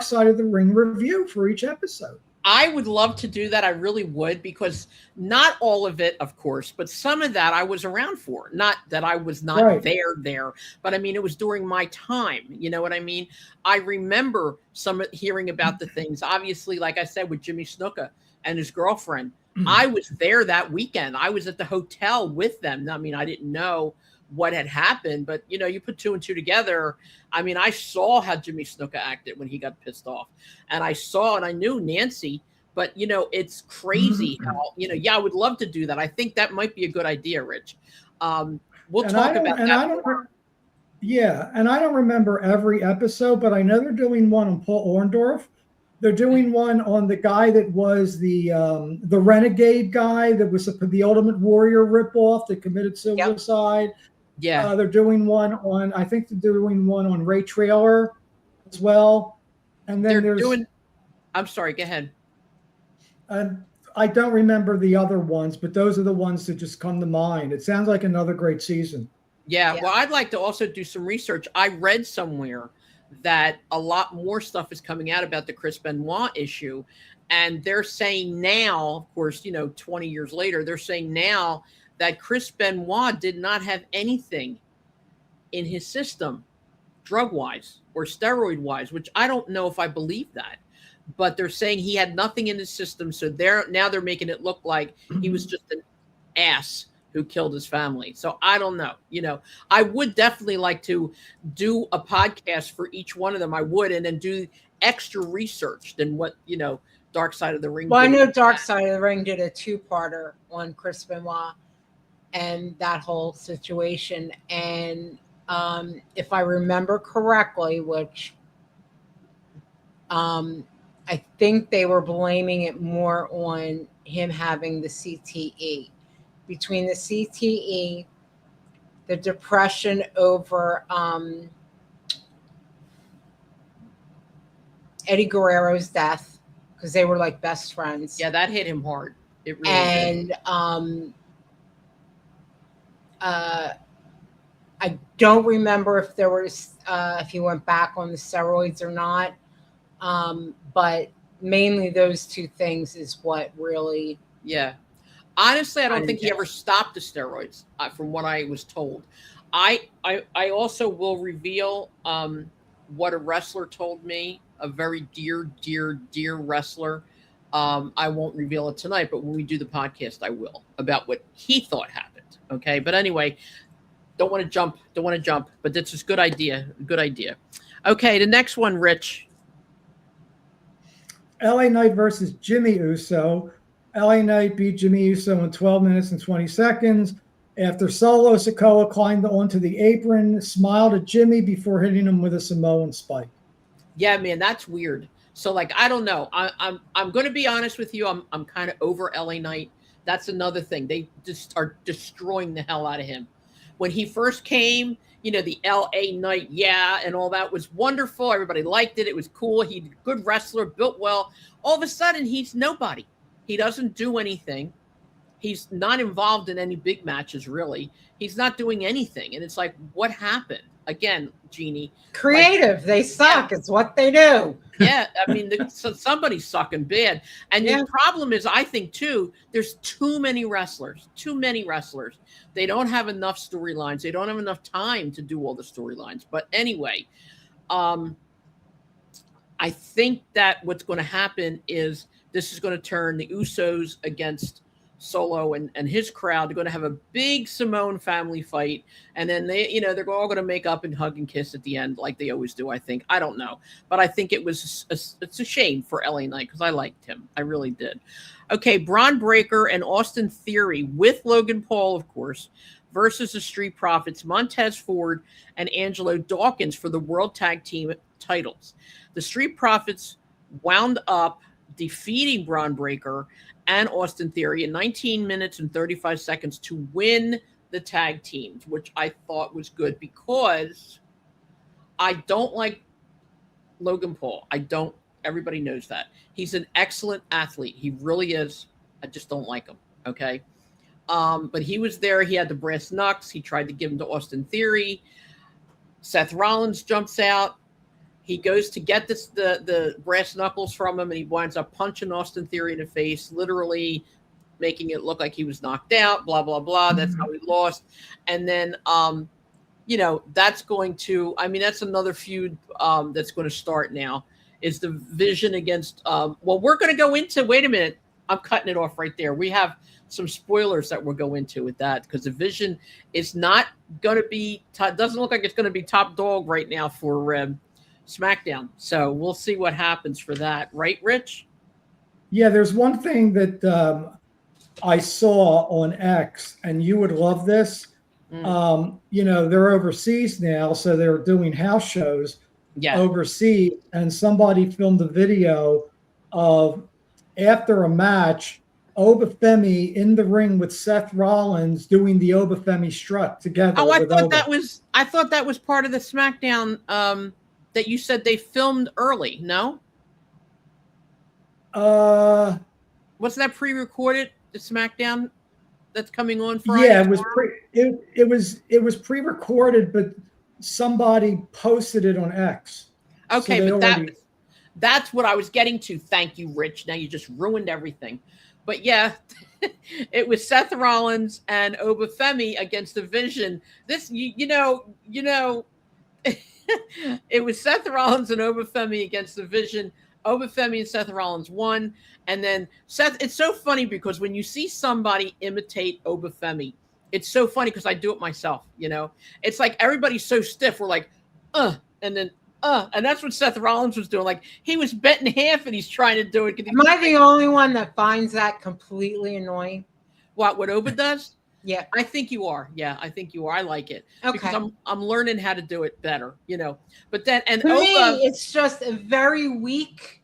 side of the ring review for each episode. I would love to do that. I really would, because not all of it, of course, but some of that I was around for. Not that I was not Right. there, but I mean, it was during my time. You know what I mean? I remember hearing about the things, obviously, like I said, with Jimmy Snuka and his girlfriend. I was there that weekend. I was at the hotel with them. I mean, I didn't know what had happened, but you put two and two together. I mean, I saw how Jimmy Snuka acted when he got pissed off, and I knew Nancy, but it's crazy how, yeah, I would love to do that. I think that might be a good idea, Rich. We'll talk about that. Yeah, and I don't remember every episode, but I know they're doing one on Paul Orndorff. They're doing one on the guy that was the renegade guy that was the Ultimate Warrior ripoff that committed suicide. Yep. Yeah, they're doing one on. I think they're doing one on Ray Traylor as well. And then I'm sorry. Go ahead. I don't remember the other ones, but those are the ones that just come to mind. It sounds like another great season. Yeah. Well, I'd like to also do some research. I read somewhere that a lot more stuff is coming out about the Chris Benoit issue, and they're saying now, of course, 20 years later, they're saying now that Chris Benoit did not have anything in his system, drug-wise or steroid-wise, which I don't know if I believe that. But they're saying he had nothing in his system, so they're making it look like he was just an ass who killed his family. So I don't know. I would definitely like to do a podcast for each one of them. I would, and then do extra research than what Dark Side of the Ring. Well, I know Dark Side of the Ring did a 2-parter on Chris Benoit and that whole situation. And if I remember correctly, which I think they were blaming it more on him having the CTE. Between the CTE, the depression over Eddie Guerrero's death, because they were like best friends. Yeah, that hit him hard. It really and did. I don't remember if there was if he went back on the steroids or not. But mainly those two things is what really. Yeah. Honestly, I don't think he ever stopped the steroids, from what I was told. I also will reveal what a wrestler told me, a very dear wrestler. I won't reveal it tonight, but when we do the podcast, I will, about what he thought happened. Okay, but anyway, don't want to jump, but that's just good idea. Okay, the next one, Rich. LA Knight versus Jimmy Uso. LA Knight beat Jimmy Uso in 12 minutes and 20 seconds after Solo Sikoa climbed onto the apron, smiled at Jimmy before hitting him with a Samoan spike. Yeah, man, that's weird. So, like, I don't know. I'm going to be honest with you. I'm kind of over LA Knight. That's another thing. They just are destroying the hell out of him. When he first came, the LA Knight, and all that was wonderful. Everybody liked it. It was cool. He's a good wrestler, built well. All of a sudden, he's nobody. He doesn't do anything. He's not involved in any big matches, really. He's not doing anything. And it's like, what happened? Again, Jeannie. Creative. They suck. Yeah. It's what they do. Yeah. I mean, somebody's sucking bad. And the problem is, I think, too, there's too many wrestlers. They don't have enough storylines. They don't have enough time to do all the storylines. But anyway, I think that what's going to happen is this is going to turn the Usos against Solo and his crowd. They're going to have a big Samoan family fight, and then they're all going to make up and hug and kiss at the end, like they always do. I think. I don't know, but I think it's a shame for LA Knight, because I liked him. I really did. Okay, Bron Breakker and Austin Theory with Logan Paul, of course, versus the Street Profits, Montez Ford and Angelo Dawkins for the World Tag Team titles. The Street Profits wound up defeating Bron Breakker and Austin Theory in 19 minutes and 35 seconds to win the tag teams, which I thought was good, because I don't like Logan Paul. Everybody knows that. He's an excellent athlete. He really is. I just don't like him. Okay. But he was there. He had the brass knucks. He tried to give him to Austin Theory. Seth Rollins jumps out. He goes to get the brass knuckles from him, and he winds up punching Austin Theory in the face, literally making it look like he was knocked out, blah, blah, blah. That's how he lost. And then, that's going to, that's another feud that's going to start now, is the Vision against, we're going to go into, wait a minute, I'm cutting it off right there. We have some spoilers that we'll go into with that, because the Vision is not going to be, doesn't look like it's going to be top dog right now for SmackDown. So we'll see what happens for that. Right, Rich? Yeah, there's one thing that I saw on X, and you would love this. They're overseas now, so they're doing house shows overseas, and somebody filmed a video of, after a match, Obafemi in the ring with Seth Rollins doing the Obafemi strut together. Oh, I thought that was part of the SmackDown that you said they filmed early. No? Wasn't that pre-recorded, the SmackDown that's coming on Friday? Yeah, it was pre-recorded, but somebody posted it on X. Okay, so but that's what I was getting to. Thank you, Rich. Now you just ruined everything. But yeah, it was Seth Rollins and Obafemi against the Vision. This, it was Seth Rollins and Obafemi against the Vision. Obafemi and Seth Rollins won. And then it's so funny because when you see somebody imitate Obafemi, it's so funny because I do it myself, It's like everybody's so stiff. We're like, and then, and that's what Seth Rollins was doing. Like, he was bent in half and he's trying to do it. Am I the only one that finds that completely annoying? What Oba does? Yeah. I think you are. Yeah, I think you are. I like it. Okay. Because I'm learning how to do it better, But then, and to me, it's just a very weak,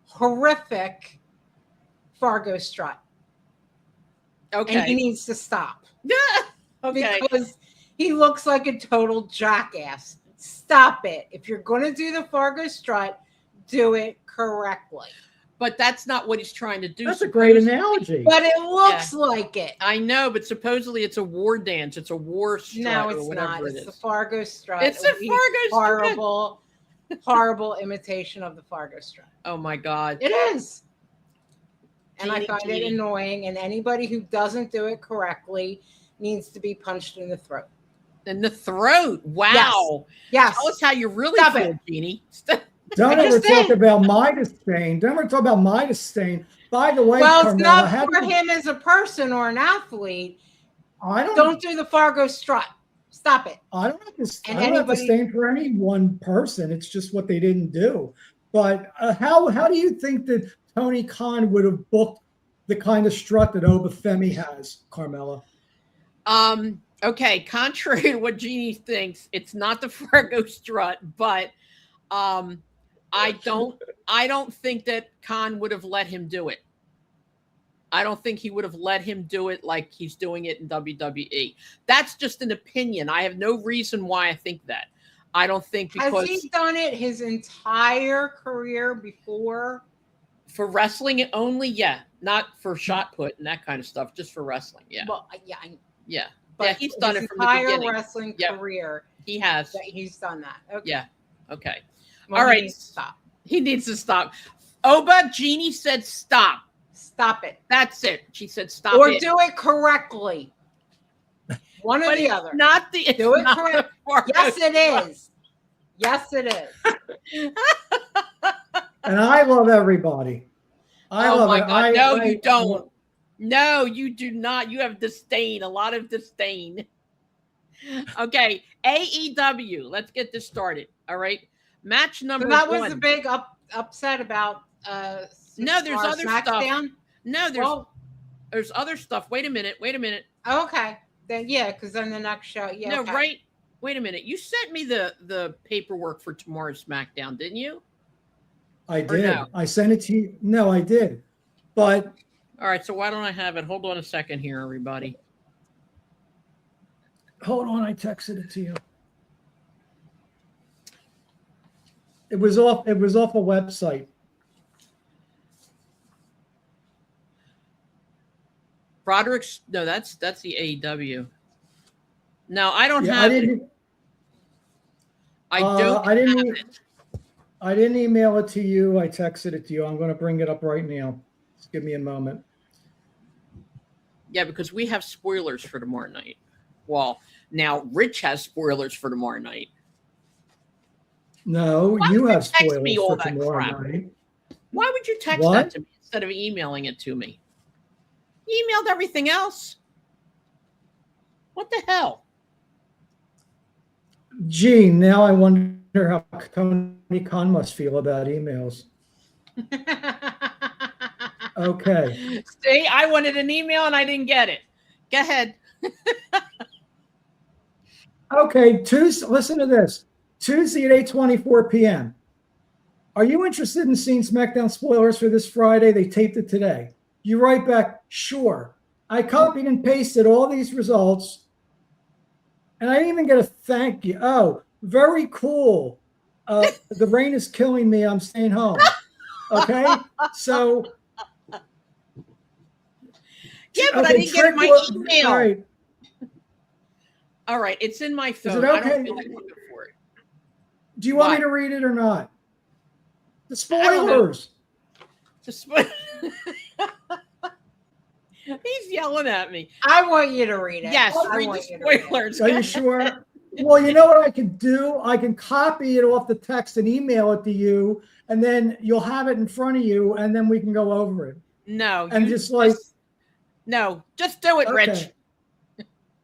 horrific Fargo strut. Okay. And he needs to stop. Yeah. Okay. Because he looks like a total jackass. Stop it. If you're going to do the Fargo strut, do it correctly. But that's not what he's trying to do. That's a great analogy. But it looks like it. I know, but supposedly it's a war dance. It's a war strut. No, it's not. It's the Fargo strut. It's a Fargo strut. Horrible imitation of the Fargo strut. Oh my God. It is. And I find it annoying. And anybody who doesn't do it correctly needs to be punched in the throat. In the throat. Wow. Yes. Tell us how you really feel, Jeannie. Don't ever talk about my disdain. Don't ever talk about my disdain. By the way, well, Carmella, it's not for him as a person or an athlete. Don't do the Fargo strut. Stop it. I don't have disdain for any one person. It's just what they didn't do. But how do you think that Tony Khan would have booked the kind of strut that Obafemi has, Carmella? Okay, contrary to what Jeannie thinks, it's not the Fargo strut, but I don't think that Khan would have let him do it. I don't think he would have let him do it like he's doing it in WWE. That's just an opinion. I have no reason why I think that. I don't think because has he done it his entire career before? For wrestling only, yeah. Not for shot put and that kind of stuff, just for wrestling, yeah. Well, yeah. But yeah, he's done it from the beginning. Wrestling career. He has. He's done that. Okay. Yeah. Okay. Well, all right. He needs to stop. He needs to stop. Oba, Jeannie said stop. Stop it. That's it. She said stop or it. Do it correctly. One or the other. Not the do it correctly. Yes, it is. Yes, it is. And I love everybody. I love my it. God. No, you don't. No, you do not. You have disdain, a lot of disdain. Okay, AEW. Let's get this started. All right. Match number that one. was the big upset about no, there's other SmackDown? stuff. No, there's other stuff. Wait a minute. Okay. Then because then the next show. Yeah. No, okay. right. Wait a minute. You sent me the paperwork for tomorrow's SmackDown, didn't you? I did. No? I sent it to you. No, I did. But all right, so why don't I have it? Hold on a second here, everybody. Hold on, I texted it to you. It was off a website. Broderick's no, that's the AEW. No, I don't Yeah, have it. I don't I didn't. have it. I didn't email it to you. I texted it to you. I'm going to bring it up right now. Just give me a moment. Yeah, because we have spoilers for tomorrow night. Well, now Rich has spoilers for tomorrow night. No, Why you would you have text spoilers me all for that tomorrow crap? night. Why would you text What? that to me instead of emailing it to me? You emailed everything else. What the hell? Gee, now I wonder how Tony Khan must feel about emails. Okay. See, I wanted an email and I didn't get it. Go ahead. Okay, Tuesday, listen to this. Tuesday at 8:24 p.m. Are you interested in seeing SmackDown spoilers for this Friday? They taped it today. You write back, sure. I copied and pasted all these results, and I didn't even get a thank you. Oh, very cool. The rain is killing me. I'm staying home. Okay, so Yeah, but I okay, didn't get Trick my will- email. All right, it's in my phone. it I okay? don't feel like looking for it. Do you want Why? me to read it or not? The I don't know. spoilers. He's yelling at me. I want you to read it. Yes, I read want the you to read it. spoilers. Are you sure? Well, you know what I can do? I can copy it off the text and email it to you, and then you'll have it in front of you, and then we can go over it. No, And just like no, just do it, Rich. okay.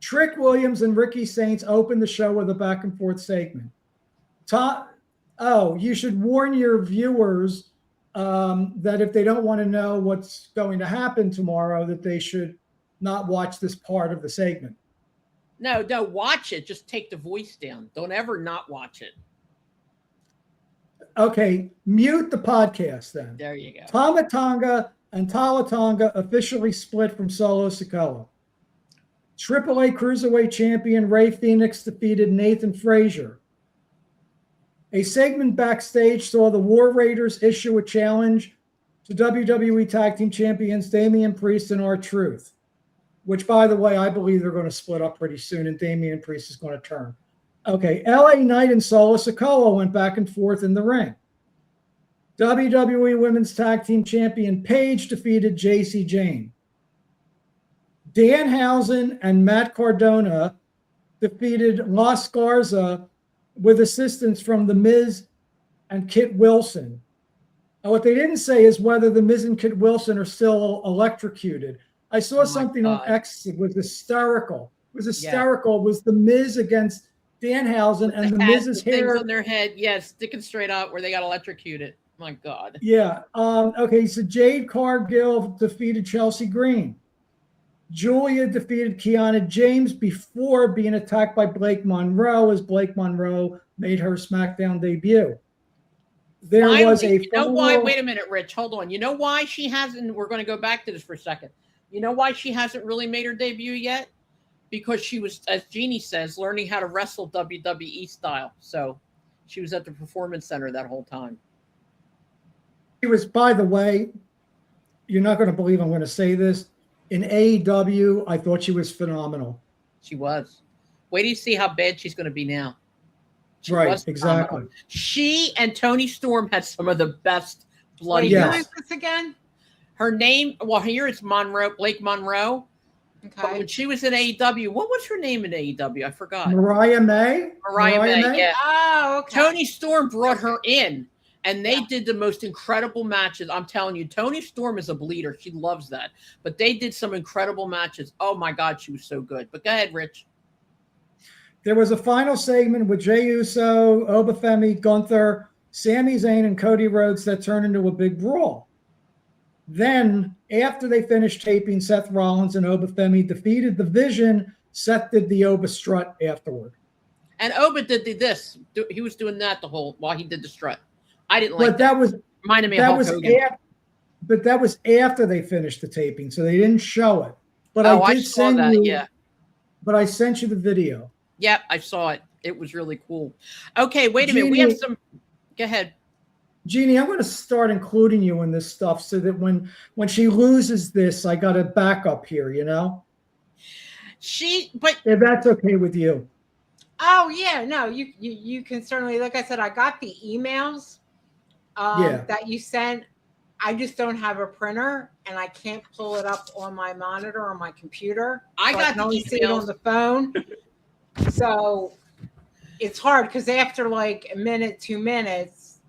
Trick Williams and Ricky Saints opened the show with a back and forth segment. You should warn your viewers that if they don't want to know what's going to happen tomorrow, that they should not watch this part of the segment. No, watch it. Just take the voice down. Don't ever not watch it. Okay, mute the podcast then. There you go. Tama Tonga and Tala Tonga officially split from Solo Sikoa. AAA Cruiserweight Champion Rey Fenix defeated Nathan Frazier. A segment backstage saw the War Raiders issue a challenge to WWE Tag Team Champions Damian Priest and R-Truth, which, by the way, I believe they're going to split up pretty soon, and Damian Priest is going to turn. Okay, LA Knight and Solo Sikoa went back and forth in the ring. WWE Women's Tag Team Champion Paige defeated JC Jane. Danhausen and Matt Cardona defeated Las Garza with assistance from The Miz and Kit Wilson. Now, what they didn't say is whether The Miz and Kit Wilson are still electrocuted. I saw something on X. It was hysterical. It was hysterical. It was The Miz against Danhausen and The Miz's hair on their head. Yes, sticking straight up where they got electrocuted. My God. Yeah. Okay. So Jade Cargill defeated Chelsea Green. Julia defeated Kiana James before being attacked by Blake Monroe as Blake Monroe made her SmackDown debut. There was a. You know why? Wait a minute, Rich. Hold on. You know why she hasn't? We're going to go back to this for a second. You know why she hasn't really made her debut yet? Because she was, as Jeannie says, learning how to wrestle WWE style. So she was at the Performance Center that whole time. She was, by the way, you're not going to believe I'm going to say this. In AEW, I thought she was phenomenal. She was. Wait till you see how bad she's going to be now. She right, exactly. She and Toni Storm had some of the best bloody. Wait, who is this again? Her name, well, here it's Monroe, Blake Monroe. Okay. But when she was in AEW, what was her name in AEW? I forgot. Mariah May? Mariah May, yeah. Oh, okay. Toni Storm brought her in, and they did the most incredible matches. I'm telling you, Toni Storm is a bleeder. She loves that. But they did some incredible matches. Oh, my God, she was so good. But go ahead, Rich. There was a final segment with Jey Uso, Obafemi, Gunther, Sami Zayn, and Cody Rhodes that turned into a big brawl. Then, after they finished taping, Seth Rollins and Obafemi defeated The Vision. Seth did the Oba strut afterward. And Oba did this. He was doing that while he did the strut. I didn't like but that. Was reminded me of Hulk Hogan. But that was after they finished the taping, so they didn't show it. But I did saw send that, you. yeah. But I sent you the video. Yep, I saw it. It was really cool. Okay, wait a minute. We have some. Go ahead. Jeannie, I'm going to start including you in this stuff so that when she loses this, I got a backup here, you know? But if that's okay with you. Oh yeah, no, you can certainly, like I said, I got the emails that you sent. I just don't have a printer and I can't pull it up on my monitor or my computer. I got can only see it on the phone. So it's hard because after like a minute, 2 minutes,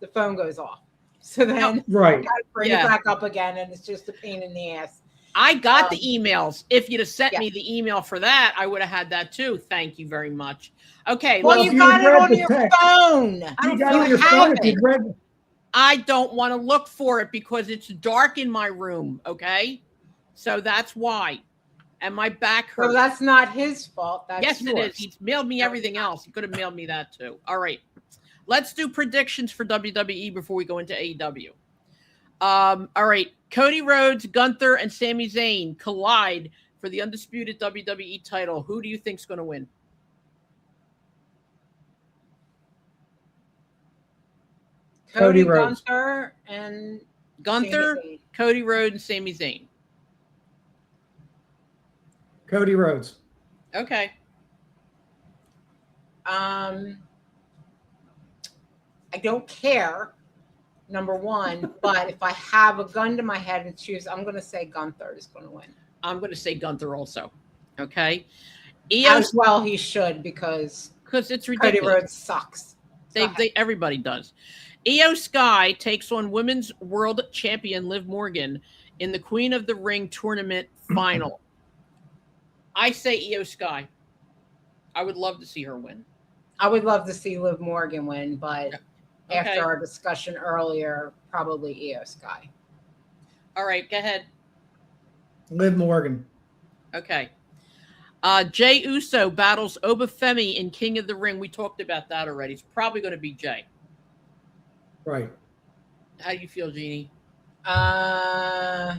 the phone goes off. So then I gotta bring it back up again, and it's just a pain in the ass. I got the emails. If you'd have sent me the email for that, I would have had that too. Thank you very much. Okay. Well, you got it on your phone. You got it on your phone if you read. I don't want to look for it because it's dark in my room. Okay. So that's why. And my back hurts. Well, that's not his fault. That's yes, yours. it is. He's mailed me everything else. He could have mailed me that too. All right. Let's do predictions for WWE before we go into AEW. All right. Cody Rhodes, Gunther, and Sami Zayn collide for the undisputed WWE title. Who do you think is going to win? Cody Rhodes. Gunther and Gunther, Cody Rhodes, and Sami Zayn. Cody Rhodes. Okay. I don't care, number one, but if I have a gun to my head and choose, I'm going to say Gunther is going to win. I'm going to say Gunther also. Okay. As well he should, because it's ridiculous. Cody Rhodes sucks. Everybody does. Io Sky takes on Women's World Champion Liv Morgan in the Queen of the Ring tournament final. I say Io Sky. I would love to see her win. I would love to see Liv Morgan win, but after our discussion earlier, probably Io Sky. All right, go ahead. Liv Morgan. Okay. Jay Uso battles Oba Femi in King of the Ring. We talked about that already. It's probably going to be Jay. Right. How do you feel, Jeannie? I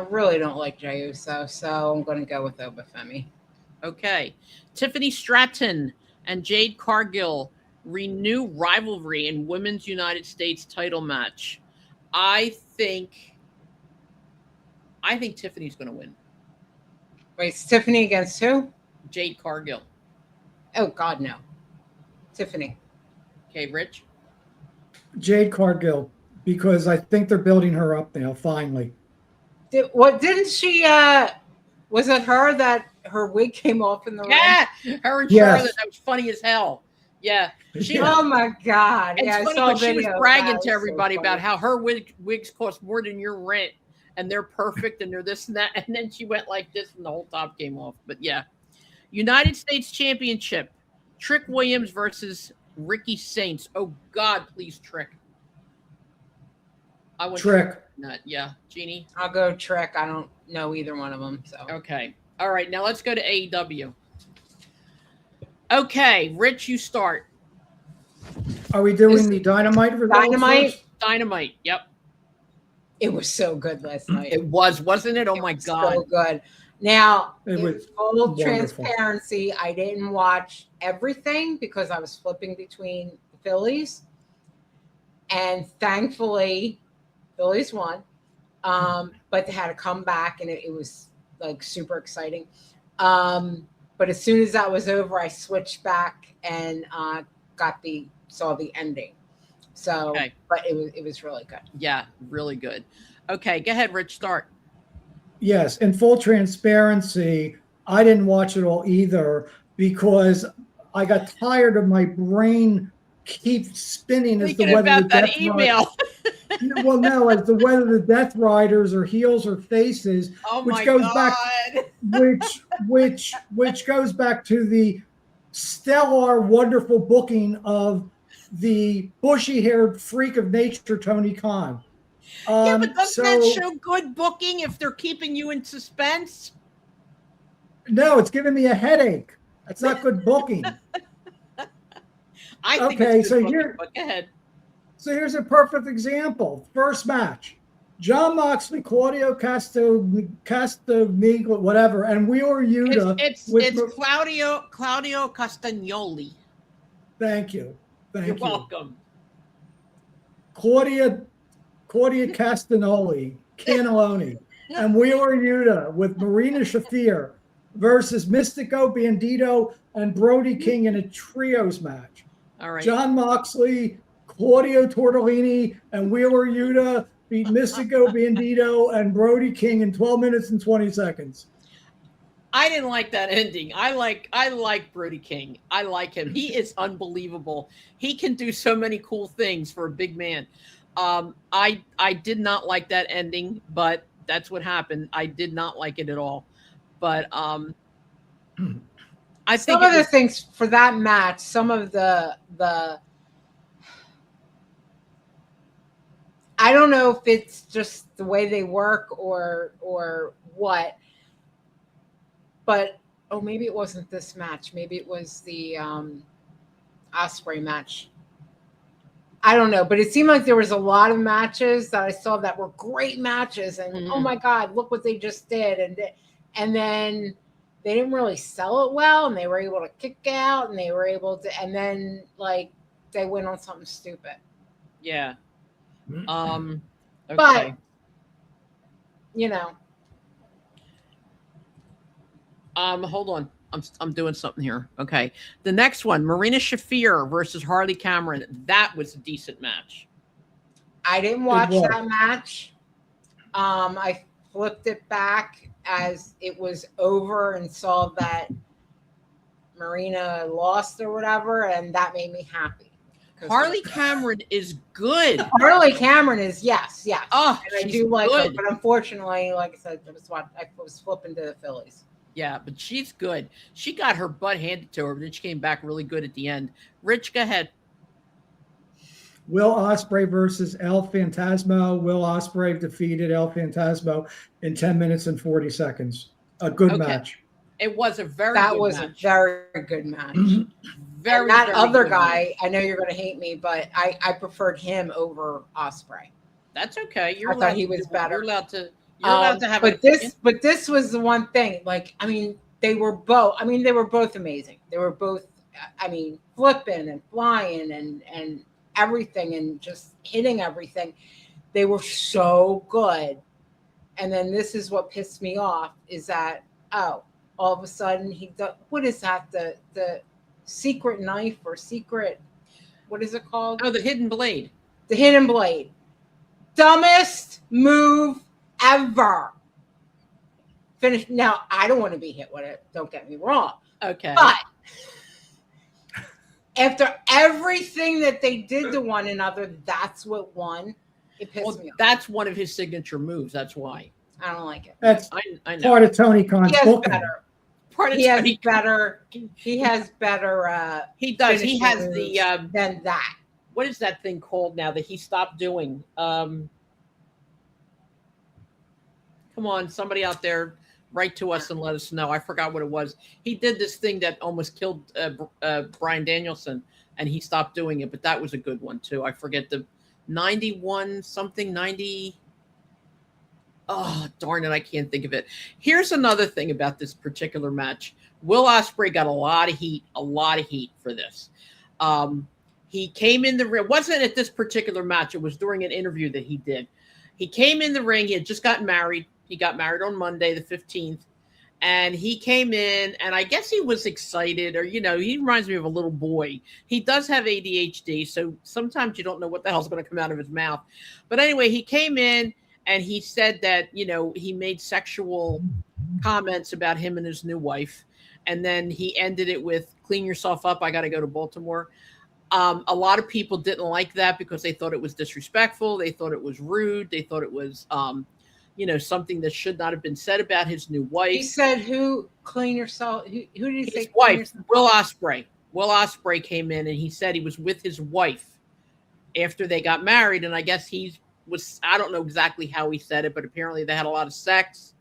really don't like Jey Uso, so I'm going to go with Oba Femi. Okay. Tiffany Stratton and Jade Cargill renew rivalry in Women's United States title match. I think Tiffany's going to win. Wait, it's Tiffany against who? Jade Cargill. Oh, God, no. Tiffany. Okay, Rich? Jade Cargill, because I think they're building her up now, finally. Didn't she, was it her that her wig came off in the ring? Yeah, her and Charlotte. That was funny as hell. Yeah. Oh, my God. It's funny when she was bragging to everybody about how her wigs cost more than your rent, and they're perfect, and they're this and that. And then she went like this, and the whole top came off. But, yeah. United States Championship. Trick Williams versus Ricky Saints. Oh, God, please, Trick. I want Trick. Yeah, Jeannie? I'll go Trick. I don't know either one of them. So okay. All right, now let's go to AEW. Okay, Rich, you start. Are we doing the Dynamite results? Dynamite? Dynamite, yep. It was so good last night. It was, wasn't it? Oh, my God. So good. Now, in full wonderful transparency, I didn't watch everything because I was flipping between the Phillies. And thankfully, Phillies won. But they had to come back, and it was like super exciting. But as soon as that was over, I switched back and saw the ending. So, but it was really good. Yeah, really good. Okay, go ahead, Rich, start. Yes, in full transparency, I didn't watch it all either because I got tired of my brain keep spinning as to whether the Death email. Well, no, as to whether the Death Riders are heels or faces, which goes back which goes back to the stellar, wonderful booking of the bushy-haired freak of nature, Tony Khan. Yeah, but doesn't that show good booking if they're keeping you in suspense? No, it's giving me a headache. That's not good booking. I think it's good booking, but go ahead. So here's a perfect example. First match. Jon Moxley, Claudio Castagnoli, whatever, and Wheeler Yuta. It's Claudio Castagnoli. Thank you. Thank You're you. welcome. Claudia Cannelloni, and Wheeler Yuta with Marina Shafir versus Mystico, Bandito, and Brody King in a trios match. All right. John Moxley, Claudio Tortellini, and Wheeler Yuta beat Mystico, Bandito, and Brody King in 12 minutes and 20 seconds. I didn't like that ending. I like Brody King. I like him. He is unbelievable. He can do so many cool things for a big man. I did not like that ending, but that's what happened. I did not like it at all. But I think some of the things for that match, some of the I don't know if it's just the way they work or what. But maybe it wasn't this match. Maybe it was the Ospreay match. I don't know, but it seemed like there was a lot of matches that I saw that were great matches, and oh my God, look what they just did, and then they didn't really sell it well, and they were able to kick out, and they were able to, and then like they went on something stupid. Yeah. Okay. But you know. Hold on. I'm doing something here. Okay. The next one, Marina Shafir versus Harley Cameron. That was a decent match. I didn't watch that match. I flipped it back as it was over and saw that Marina lost or whatever, and that made me happy. Harley Cameron is good. Harley Cameron is yes. Oh, and I do like her, but unfortunately, like I said, I was flipping to the Phillies. Yeah, but she's good. She got her butt handed to her, but then she came back really good at the end. Rich, go ahead. Will Ospreay versus El Phantasmo. Will Ospreay defeated El Phantasmo in 10 minutes and 40 seconds. A good match. It was a very good match. Very that very other good guy, match. I know you're going to hate me, but I preferred him over Ospreay. That's okay. I thought he was better. You're allowed to. You're allowed to have. But this was the one thing. Like, I mean, they were both amazing. They were both. I mean, flipping and flying and everything and just hitting everything. They were so good. And then this is what pissed me off is that all of a sudden what is that? The secret knife or secret, what is it called? Oh, the hidden blade. The hidden blade. Dumbest move ever. Finish. Now, I don't want to be hit with it. Don't get me wrong. Okay. But after everything that they did to one another, that's what won. It pissed me off. That's one of his signature moves. That's why. I don't like it. That's I know. part of Tony Khan's He has booking. better. He has better. He does. He has the than that. What is that thing called now that he stopped doing? Come on, somebody out there, write to us and let us know. I forgot what it was. He did this thing that almost killed Bryan Danielson, and he stopped doing it. But that was a good one too. I forget the 91 something 90. Oh, darn it, I can't think of it. Here's another thing about this particular match. Will Ospreay got a lot of heat for this. He came in the ring. It wasn't at this particular match. It was during an interview that he did. He came in the ring. He had just gotten married. He got married on Monday, the 15th. And he came in, and I guess he was excited, or, he reminds me of a little boy. He does have ADHD, so sometimes you don't know what the hell's going to come out of his mouth. But anyway, he came in, and he said that, he made sexual comments about him and his new wife. And then he ended it with, clean yourself up. I got to go to Baltimore. A lot of people didn't like that because they thought it was disrespectful. They thought it was rude. They thought it was, something that should not have been said about his new wife. He said, who clean yourself? Who did he say? His wife, Will Ospreay. Will Ospreay came in and he said he was with his wife after they got married. And I guess I don't know exactly how he said it, but apparently they had a lot of sex.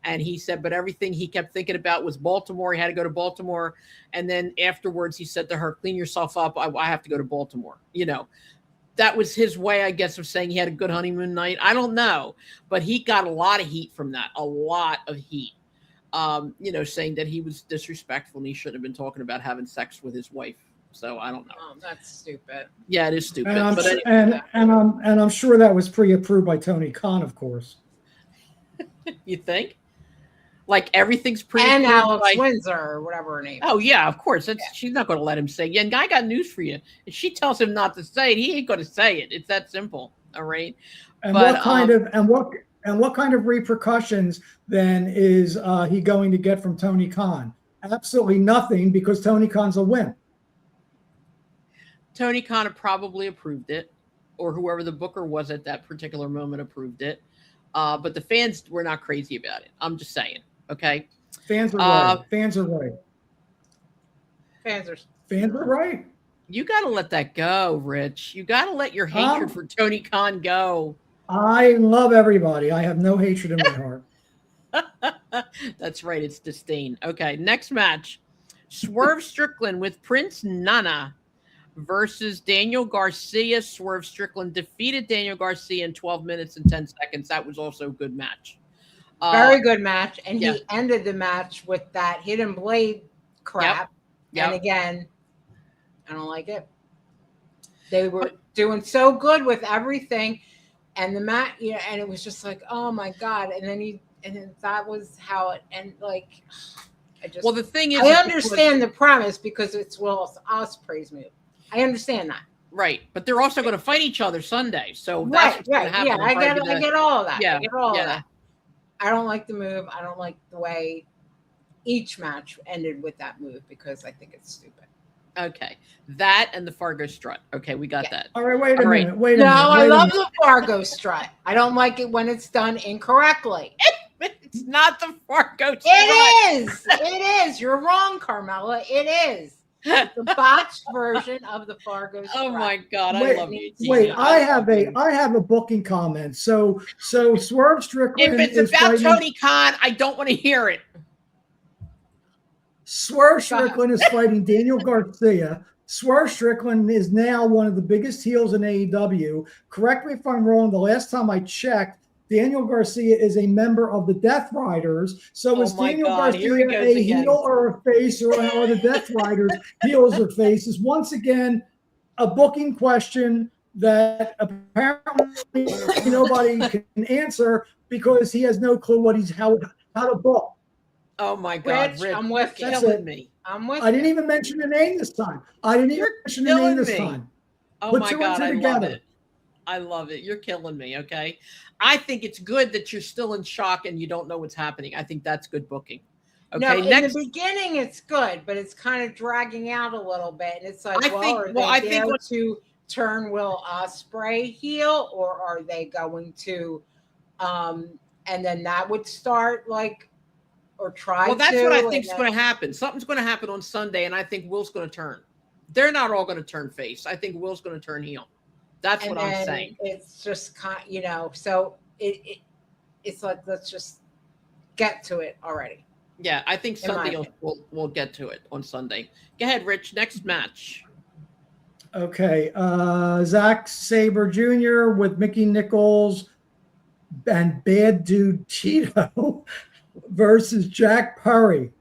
And he said, but everything he kept thinking about was Baltimore. He had to go to Baltimore. And then afterwards he said to her, clean yourself up. I have to go to Baltimore. That was his way, I guess, of saying he had a good honeymoon night. I don't know, but he got a lot of heat from that, a lot of heat, saying that he was disrespectful and he shouldn't have been talking about having sex with his wife. So I don't know. Oh, that's stupid. Yeah, it is stupid. And I'm But su- and I'm sure that was pre-approved by Tony Khan, of course. you think? Like everything's And pre-approved Alex by. Windsor, or whatever her name Oh is. yeah, of course. She's not going to let him say. Yeah, and I got news for you. If she tells him not to say it, he ain't going to say it. It's that simple. All right. And But, what kind of repercussions then is he going to get from Tony Khan? Absolutely nothing, because Tony Khan's a wimp. Tony Khan probably approved it, or whoever the booker was at that particular moment approved it. But the fans were not crazy about it. I'm just saying. Okay. Fans are right. Fans are right. Fans are right. You got to let that go, Rich. You got to let your hatred for Tony Khan go. I love everybody. I have no hatred in my heart. That's right. It's disdain. Okay. Next match. Swerve Strickland with Prince Nana versus Daniel Garcia. Swerve Strickland defeated Daniel Garcia in 12 minutes and 10 seconds. That was also a good match. Very good match. And yeah. he ended the match with that hidden blade crap. Yep. And again, I don't like it. They were doing so good with everything. And the match, and it was just like, oh my God. And then that was how it, and like, well, the thing is, I understand the premise because it's Will Ospreay's move. I understand that. Right. But they're also going to fight each other Sunday. So right, that's what's right. going to happen. Yeah, I get all of that. Yeah. I get all of that. I don't like the move. I don't like the way each match ended with that move because I think it's stupid. Okay. That and the Fargo strut. Okay, we got that. All right, wait a minute. Wait a minute. No, I love the Fargo strut. I don't like it when it's done incorrectly. It's not the Fargo strut. It is. It is. You're wrong, Carmella. It is. The botched version of the Fargo strut. Oh my God, I love you. Wait, I have a booking comment. So Swerve Strickland. If it's about Tony Khan, I don't want to hear it. Swerve Strickland is fighting Daniel Garcia. Swerve Strickland is now one of the biggest heels in AEW. Correct me if I'm wrong. The last time I checked, Daniel Garcia is a member of the Death Riders. So is Daniel Garcia a heel or a face, or are the Death Riders heels or faces? Once again, a booking question that apparently nobody can answer because he has no clue how to book. Oh my God, Rich, I'm with you. Killing me. I'm with I didn't even mention the name this time. Time. Oh Put my God, I love it. I love it. You're killing me. Okay. I think it's good that you're still in shock and you don't know what's happening. I think that's good booking. Okay. No, in the beginning it's good, but it's kind of dragging out a little bit. It's like, I think to turn Will Ospreay heel, or are they going to and then that would start like, or try to. Well, that's what I think is going to happen. Something's going to happen on Sunday, and I think Will's going to turn. They're not all going to turn face. I think Will's going to turn heel. That's what I'm saying. It's just so it's like, let's just get to it already. Yeah, I think Sunday we'll get to it on Sunday. Go ahead, Rich. Next match. Okay. Zack Sabre Jr. with Mickey Nichols and Bad Dude Tito versus Jack Perry.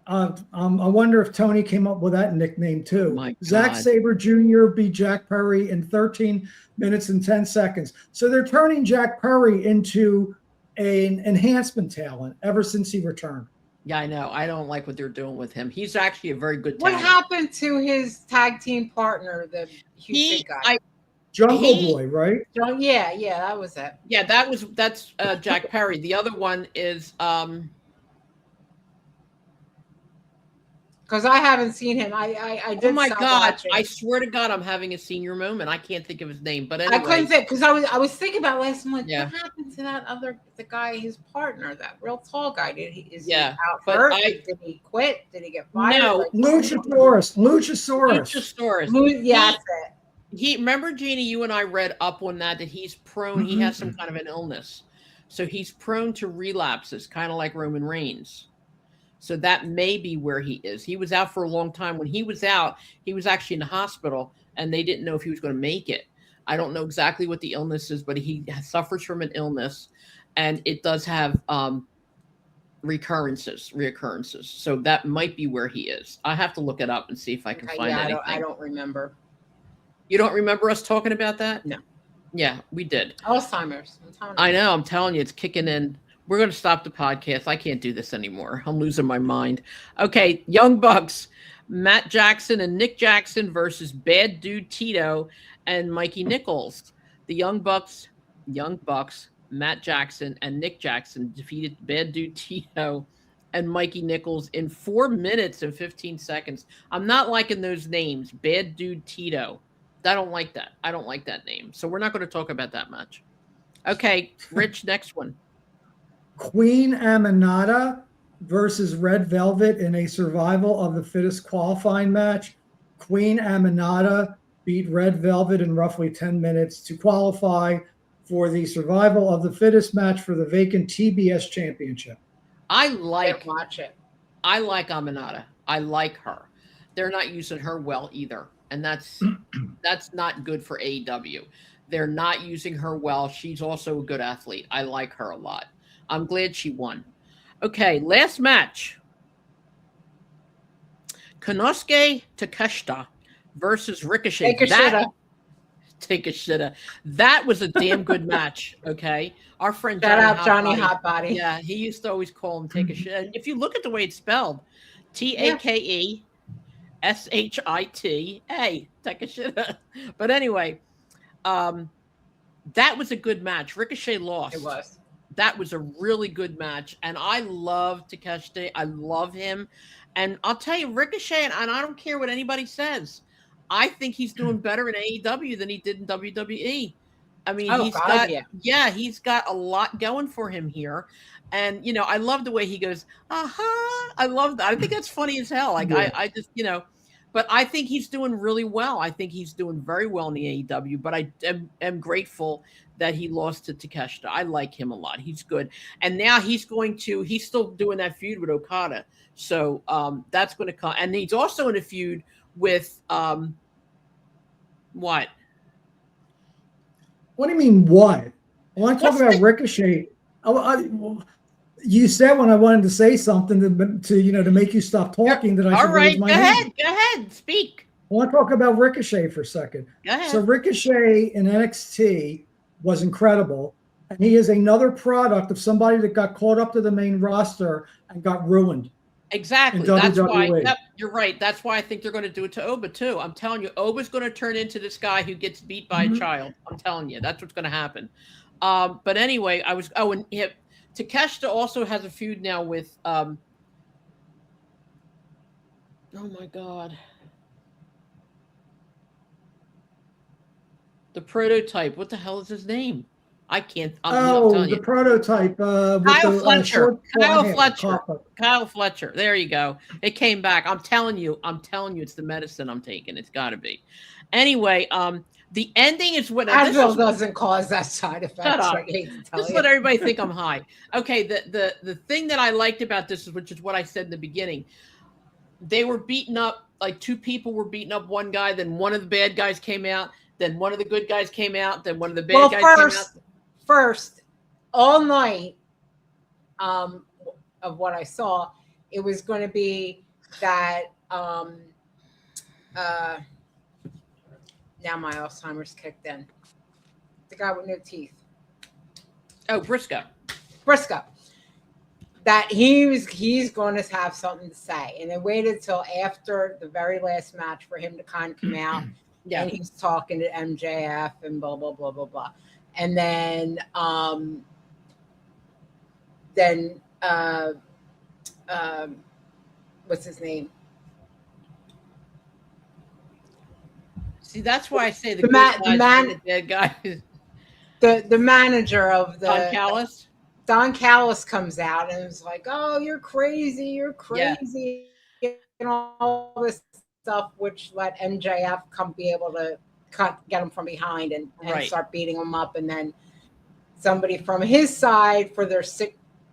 I wonder if Tony came up with that nickname too. Zack Sabre Jr. beat Jack Perry in 13 minutes and 10 seconds. So they're turning Jack Perry into an enhancement talent ever since he returned. Yeah, I know. I don't like what they're doing with him. He's actually a very good talent. What happened to his tag team partner, the Houston guy? Jungle Boy, right? Yeah, that was it. Yeah, that's Jack Perry. The other one is because I haven't seen him. I did. Oh my God! Watching. I swear to God, I'm having a senior moment. I can't think of his name, but anyway. I couldn't think because I was thinking about last month. What happened to that the guy, his partner, that real tall guy? Is he out hurt? Did he quit? Did he get fired? No, Luchasaurus. Yeah, that's it. He remember, Jeannie, you and I read up on that he's prone. Mm-hmm. He has some kind of an illness, so he's prone to relapses, kind of like Roman Reigns. So that may be where he is. He was out for a long time. When he was out, he was actually in the hospital, and they didn't know if he was going to make it. I don't know exactly what the illness is, but he suffers from an illness, and it does have reoccurrences. So that might be where he is. I have to look it up and see if I can find anything. I don't remember. You don't remember us talking about that? No. Yeah, we did. Alzheimer's. I know. I'm telling you, it's kicking in. We're going to stop the podcast. I can't do this anymore. I'm losing my mind. Okay, Young Bucks, Matt Jackson and Nick Jackson versus Bad Dude Tito and Mikey Nichols. The Young Bucks, Matt Jackson and Nick Jackson defeated Bad Dude Tito and Mikey Nichols in 4 minutes and 15 seconds. I'm not liking those names. Bad Dude Tito. I don't like that. I don't like that name. So we're not going to talk about that much. Okay, Rich, next one. Queen Aminata versus Red Velvet in a survival of the fittest qualifying match. Queen Aminata beat Red Velvet in roughly 10 minutes to qualify for the survival of the fittest match for the vacant TBS championship. Watch it. I like Aminata. I like her. They're not using her well either. And that's not good for AEW. They're not using her well. She's also a good athlete. I like her a lot. I'm glad she won. Okay, last match. Konosuke Takeshita versus Ricochet. Take a shitta. That was a damn good match. Okay, our friend Johnny Hotbody. Yeah, he used to always call him take a shit. And if you look at the way it's spelled, Takeshita, take a shitta. But anyway, that was a good match. Ricochet lost. It was. That was a really good match, and I love Takeshita. I love him, and I'll tell you, Ricochet, and I don't care what anybody says. I think he's doing better in AEW than he did in WWE. I mean, he's got a lot going for him here. And, you know, I love the way he goes, I love that. I think that's funny as hell. Like, yeah. I just, you know, but I think he's doing really well. I think he's doing very well in the AEW, but I am grateful that he lost to Takeshita. I like him a lot. He's good. And now he's still doing that feud with Okada. So that's going to come. And he's also in a feud with, what? What do you mean, what? I want to talk about Ricochet. You said when I wanted to say something to make you stop talking that I should raise my hand. Go ahead, speak. I want to talk about Ricochet for a second. Go ahead. So Ricochet in NXT was incredible, and he is another product of somebody that got caught up to the main roster and got ruined. Exactly. That's why. You're right. That's why I think they're going to do it to Oba too. I'm telling you, Oba's going to turn into this guy who gets beat by a child. I'm telling you, that's what's going to happen. But anyway, and Takeshita also has a feud now with. Oh my God. The Prototype. What the hell is his name? I can't. The Prototype. Kyle Fletcher. Kyle Fletcher. There you go. It came back. I'm telling you, it's the medicine I'm taking. It's got to be. Anyway, the ending is what Advil doesn't cause that side effect. Shut up. Just let everybody think I'm high. Okay. The thing that I liked about this is, which is what I said in the beginning. They were beating up, like two people were beating up one guy. Then one of the bad guys came out. Then one of the good guys came out. Then one of the bad guys came out. First, all night of what I saw, it was going to be that now my Alzheimer's kicked in. The guy with no teeth. Oh, Briscoe. That he's going to have something to say. And they waited till after the very last match for him to kind of come out. Yeah. And he's talking to MJF and blah, blah, blah, blah, blah. And then what's his name? See, that's why I say the dead guys. The manager of the Don Callis comes out and is like, "Oh, you're crazy, and all this stuff," which let MJF be able to get him from behind and start beating him up, and then somebody from his side for their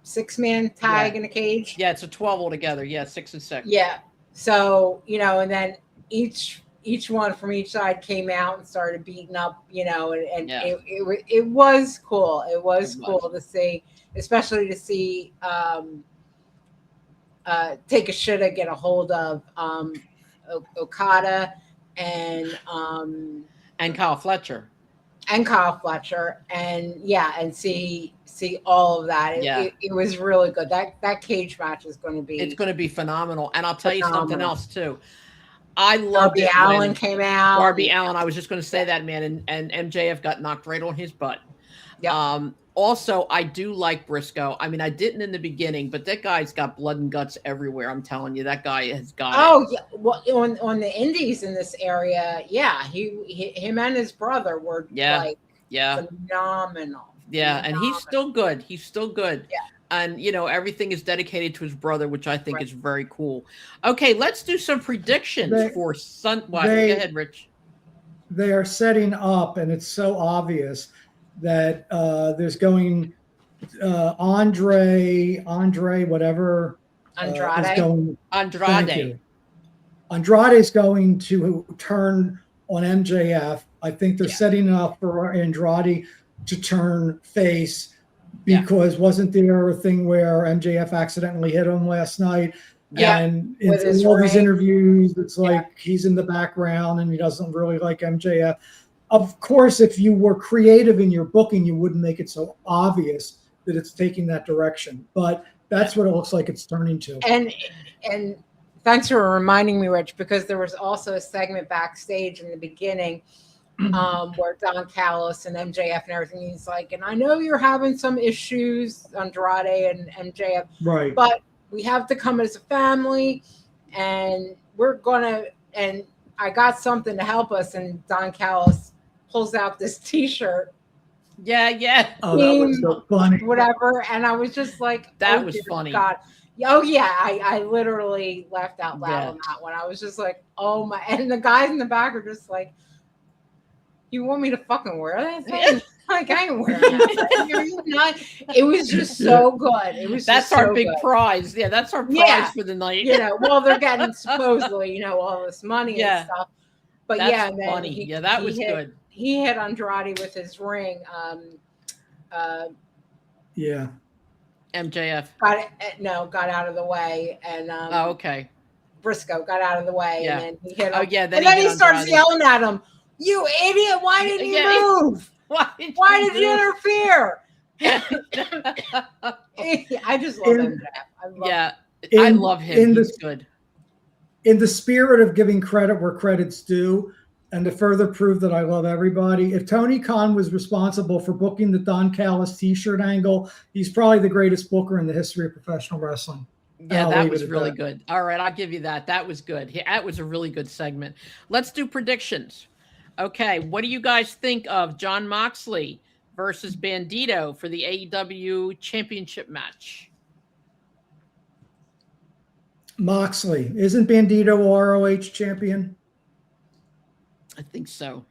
six-man tag in a cage. Yeah, it's a 12 altogether. Yeah, 6 and 6. Yeah. So, and then each one from each side came out and started beating up, and it was cool. It was cool to see, especially to see Takeshita get a hold of Okada and Kyle Fletcher. and Kyle Fletcher, and see all of that. It was really good. That cage match is going to be. It's going to be phenomenal. And I'll tell you something else too. I love Darby Allin came out. Darby Allin. I was just going to say that, man, and MJF got knocked right on his butt. Yeah. Also, I do like Briscoe. I mean, I didn't in the beginning, but that guy's got blood and guts everywhere. I'm telling you, that guy has got it. Yeah. Well, on the indies in this area, him and his brother were phenomenal. Yeah, and he's still good. He's still good. Yeah. And, everything is dedicated to his brother, which I think is very cool. Okay, let's do some predictions for Go ahead, Rich. They are setting up, and it's so obvious that there's going Andrade. Andrade is going to turn on MJF. I think they're setting up for Andrade to turn face because wasn't there a thing where MJF accidentally hit him last night? Yeah. And in all these interviews, it's like he's in the background and he doesn't really like MJF. Of course, if you were creative in your booking, you wouldn't make it so obvious that it's taking that direction. But that's what it looks like it's turning to. And thanks for reminding me, Rich, because there was also a segment backstage in the beginning where Don Callis and MJF and everything, he's like, and I know you're having some issues, Andrade and MJF, right? But we have to come as a family, and and I got something to help us. And Don Callis pulls out this T-shirt. Yeah. Oh, that was so funny. Whatever, and I was just like, that was funny. God. Oh yeah, I literally laughed out loud on that one. I was just like, oh my! And the guys in the back are just like, "You want me to fucking wear that?" Like, I ain't wearing that. It was just so good. It was. That's our big prize. Yeah, that's our prize for the night. Well, they're getting supposedly, all this money and stuff. But that's funny. That was good. He hit Andrade with his ring. MJF got out of the way, and okay. Briscoe got out of the way, and then he hit him. Then and then he starts yelling at him, "You idiot! Why didn't you move? Why did you interfere?" I just love MJF. I love him. He's good. In the spirit of giving credit where credit's due, and to further prove that I love everybody, if Tony Khan was responsible for booking the Don Callis T-shirt angle, he's probably the greatest booker in the history of professional wrestling. Yeah, that was really good. All right, I'll give you that. That was good. That was a really good segment. Let's do predictions. Okay, what do you guys think of Jon Moxley versus Bandito for the AEW Championship match? Moxley. Isn't Bandito ROH champion? I think so.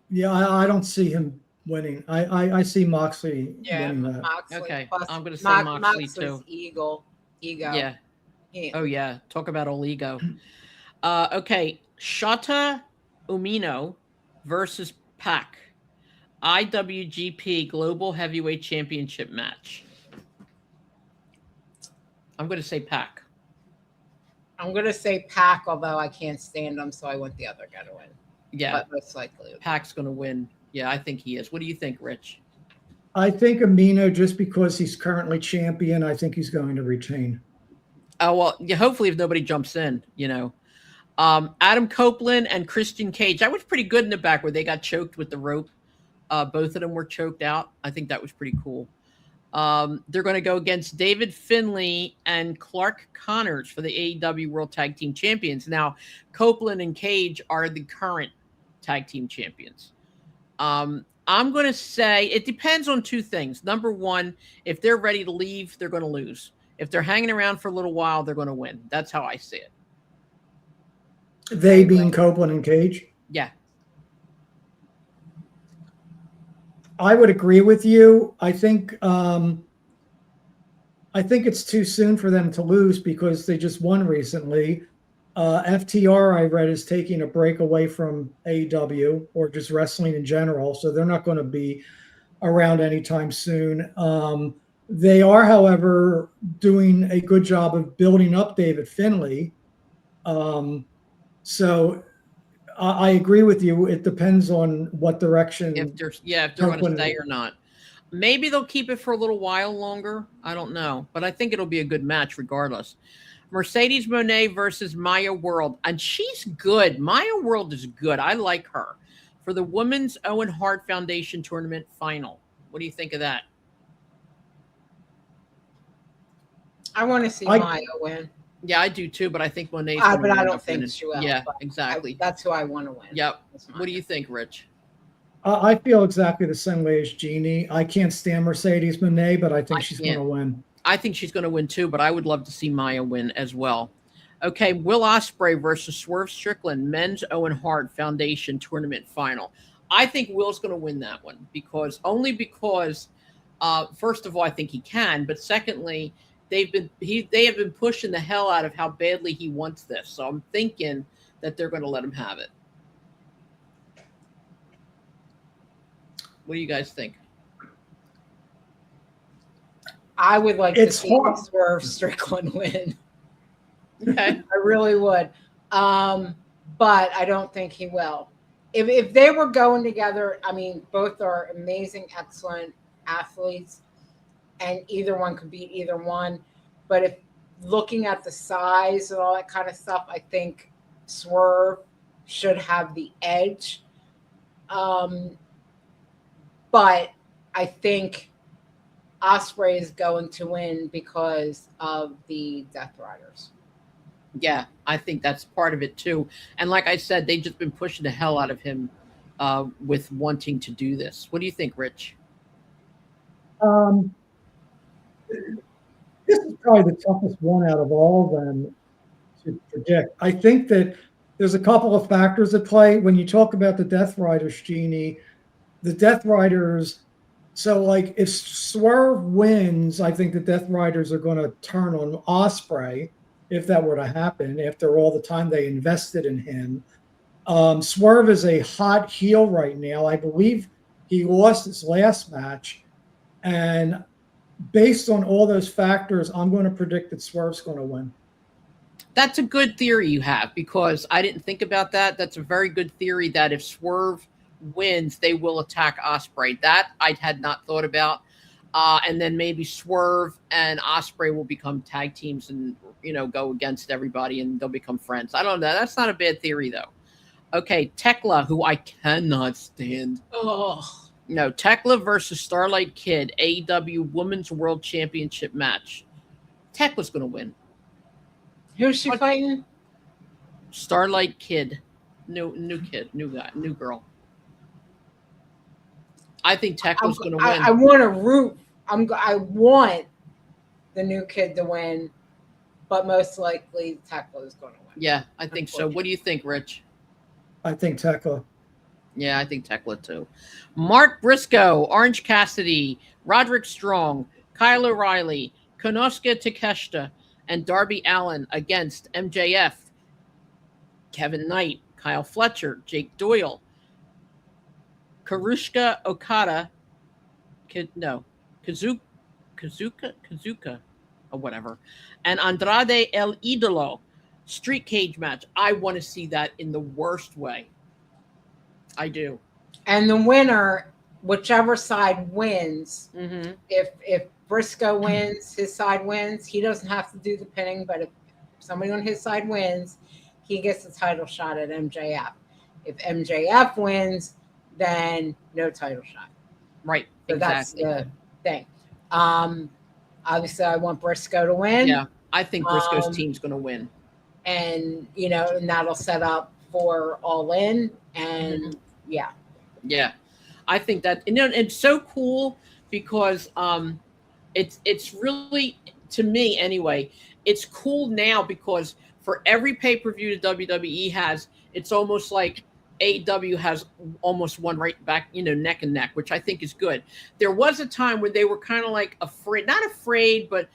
Yeah, I don't see him winning. I see Moxley winning that. Moxley. Okay, I'm going to say Moxley too. Ego. Yeah. Oh yeah. Talk about old ego. Okay, Shota Umino versus Pac, IWGP Global Heavyweight Championship match. I'm going to say Pac. I'm going to say Pac, although I can't stand him, so I want the other guy to win. Yeah. But most likely. Pac's going to win. Yeah, I think he is. What do you think, Rich? I think Amino, just because he's currently champion, I think he's going to retain. Oh, well, yeah, hopefully if nobody jumps in, Adam Copeland and Christian Cage. That was pretty good in the back where they got choked with the rope. Both of them were choked out. I think that was pretty cool. They're going to go against David Finlay and Clark Connors for the AEW World Tag Team Champions. Now, Copeland and Cage are the current tag team champions. I'm going to say it depends on two things. Number one, if they're ready to leave, they're going to lose. If they're hanging around for a little while, they're going to win. That's how I see it. They being Copeland and Cage? Yeah. I would agree with you. I think it's too soon for them to lose because they just won recently. FTR, I read, is taking a break away from AEW or just wrestling in general, so they're not going to be around anytime soon. They are, however, doing a good job of building up David Finlay. So I agree with you. It depends on what direction. If they're going to stay or not. Maybe they'll keep it for a little while longer. I don't know, but I think it'll be a good match regardless. Mercedes Moné versus Maya World, and she's good. Maya World is good. I like her for the Women's Owen Hart Foundation Tournament final. What do you think of that? I want to see Maya win. Yeah, I do too, but I think Moné's but I don't think she will. Yeah, exactly. That's who I want to win. Yep. What do you think, Rich? I feel exactly the same way as Jeannie. I can't stand Mercedes Moné, but I think she's going to win. I think she's going to win too, but I would love to see Maya win as well. Okay, Will Ospreay versus Swerve Strickland, Men's Owen Hart Foundation Tournament final. I think Will's going to win that one because first of all, I think he can, but secondly, they have been pushing the hell out of how badly he wants this. So I'm thinking that they're going to let him have it. What do you guys think? I would like to see Swerve Strickland win. Okay. I really would. But I don't think he will. If they were going together, I mean, both are amazing, excellent athletes, and either one could beat either one. But if looking at the size and all that kind of stuff, I think Swerve should have the edge. But I think Ospreay is going to win because of the Death Riders. Yeah, I think that's part of it too. And like I said, they've just been pushing the hell out of him with wanting to do this. What do you think, Rich? This is probably the toughest one out of all of them to predict. I think that there's a couple of factors at play. When you talk about the Death Riders, Jeannie, the Death Riders, so like if Swerve wins, I think the Death Riders are going to turn on Ospreay if that were to happen after all the time they invested in him. Swerve is a hot heel right now. I believe he lost his last match. And based on all those factors, I'm going to predict that Swerve's going to win. That's a good theory you have because I didn't think about that. That's a very good theory that if Swerve wins, they will attack Ospreay. That I had not thought about. And then maybe Swerve and Ospreay will become tag teams and, go against everybody and they'll become friends. I don't know. That's not a bad theory, though. Okay, Tekla, who I cannot stand. Oh. No, Tekla versus Starlight Kid, AEW Women's World Championship match. Tekla's going to win. Who's she fighting? Starlight Kid. New kid, new guy, new girl. I think Tekla's going to win. I want to root. I want the new kid to win, but most likely Tekla is going to win. Yeah, I think so. What do you think, Rich? I think Tekla. Yeah, I think Tekla too. Mark Briscoe, Orange Cassidy, Roderick Strong, Kyle O'Reilly, Konosuke Takeshita, and Darby Allin against MJF, Kevin Knight, Kyle Fletcher, Jake Doyle, Kazuchika Okada, Kazuka, or whatever, and Andrade El Idolo. Street cage match. I want to see that in the worst way. I do. And the winner, whichever side wins, mm-hmm. if Briscoe wins, his side wins, he doesn't have to do the pinning, but if somebody on his side wins, he gets the title shot at MJF. If MJF wins, then no title shot. Right. So exactly. That's the thing. Obviously, I want Briscoe to win. Yeah, I think Briscoe's team's going to win. And, and that'll set up for All In. And, yeah. Yeah. I think that, it's so cool because it's really, to me anyway, it's cool now because for every pay-per-view the WWE has, it's almost like AEW has almost one right back, neck and neck, which I think is good. There was a time when they were kind of like not afraid, but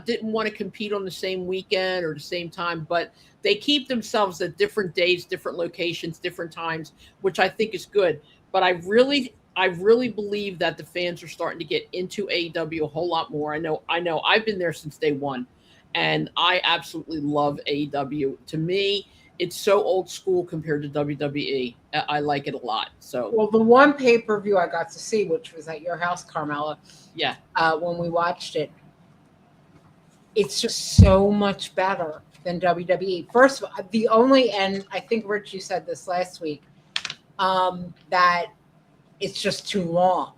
didn't want to compete on the same weekend or the same time, but they keep themselves at different days, different locations, different times, which I think is good. But I really I really believe that the fans are starting to get into AEW a whole lot more. I know. I've been there since day one, and I absolutely love AEW. To me, it's so old school compared to WWE. I like it a lot. So, Well, the one pay-per-view I got to see, which was at your house, Carmela, yeah, when we watched it, it's just so much better than WWE. First of all, and I think Rich, you said this last week, that it's just too long.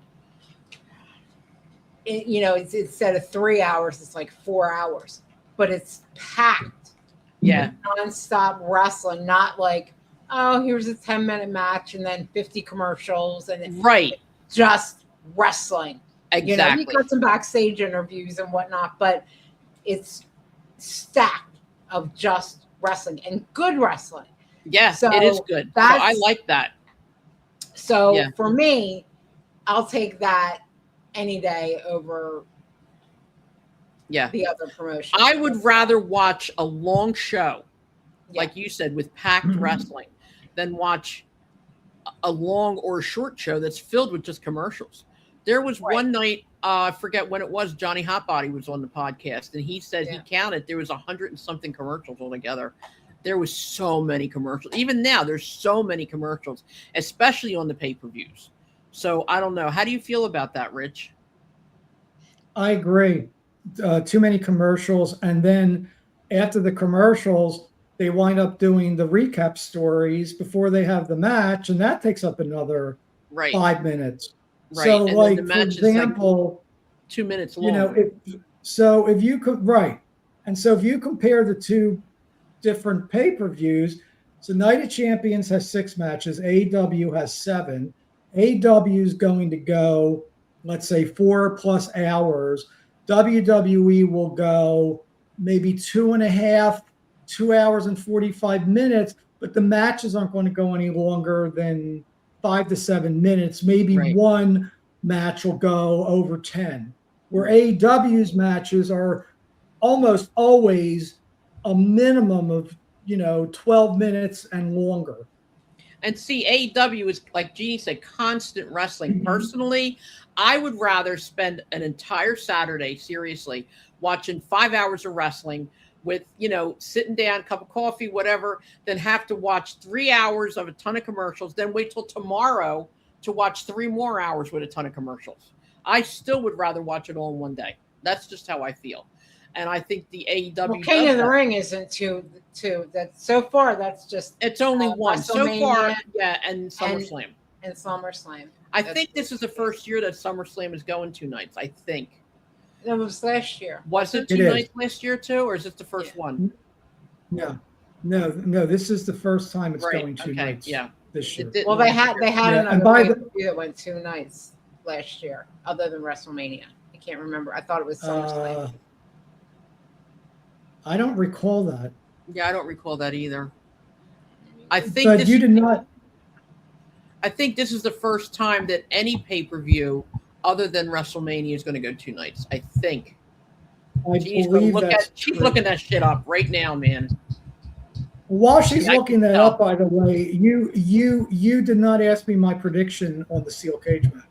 It's instead of 3 hours, it's like 4 hours, but it's packed. yeah, Nonstop wrestling, not like, oh, here's a 10-minute match and then 50 commercials and right, just wrestling. exactly. You got some backstage interviews and whatnot, but it's stacked of just wrestling and good wrestling. Yeah, So it is good. So I like that. So Yeah. for me, I'll take that any day over Yeah, the other promotion. I would rather watch a long show, Yeah. like you said, with packed Mhm. wrestling, than watch a long or a short show that's filled with just commercials. There was Right. one night, I forget when it was, Johnny Hotbody was on the podcast, and he said he Yeah. counted, there was 100 and something commercials altogether. There was so many commercials. Even now, there's so many commercials, especially on the pay-per-views. So I don't know. How do you feel about that, Rich? I agree. Too many commercials, and then after the commercials, they wind up doing the recap stories before they have the match, and that takes up another Right, 5 minutes. right. So, And then like the for match is like example, 2 minutes long. you know, if you could and so if you compare the two different pay-per-views, so Night of Champions has 6 matches, AEW has 7. AEW is going to go, let's say, 4+ hours. WWE will go maybe 2.5, 2 hours and 45 minutes, but the matches aren't going to go any longer than 5 to 7 minutes. Maybe Right. one match will go over 10, where AEW's matches are almost always a minimum of 12 minutes and longer. And see, AEW is, like Jeannie said, constant wrestling. Mhm. Personally, I would rather spend an entire Saturday, seriously, watching 5 hours of wrestling with, sitting down, cup of coffee, whatever, than have to watch 3 hours of a ton of commercials, then wait till tomorrow to watch 3 more hours with a ton of commercials. I still would rather watch it all in one day. That's just how I feel. And I think the AEW. Well, King does of the that. Ring isn't two. That so far that's just It's only one. So far, WrestleMania yeah, and SummerSlam. and SummerSlam. I That's think this is the first year that SummerSlam is going 2 nights. I think. That was last year. Was it It 2 is. nights last year too, or is it the first Yeah. one? No. This is the first time it's Right. going 2 Okay. nights Yeah. this year. It didn't Well, they last had year. another and by the- pay-per-view that went 2 nights last year, other than WrestleMania. I can't remember. I thought it was SummerSlam. I don't recall that. Yeah, I don't recall that either. I think But this. you did not. I think this is the first time that any pay-per-view other than WrestleMania is going to go 2 nights. I think. I She's believe that's she's true. looking that shit up right now, man. While she's I can looking that tell. up, by the way, you did not ask me my prediction on the steel cage match.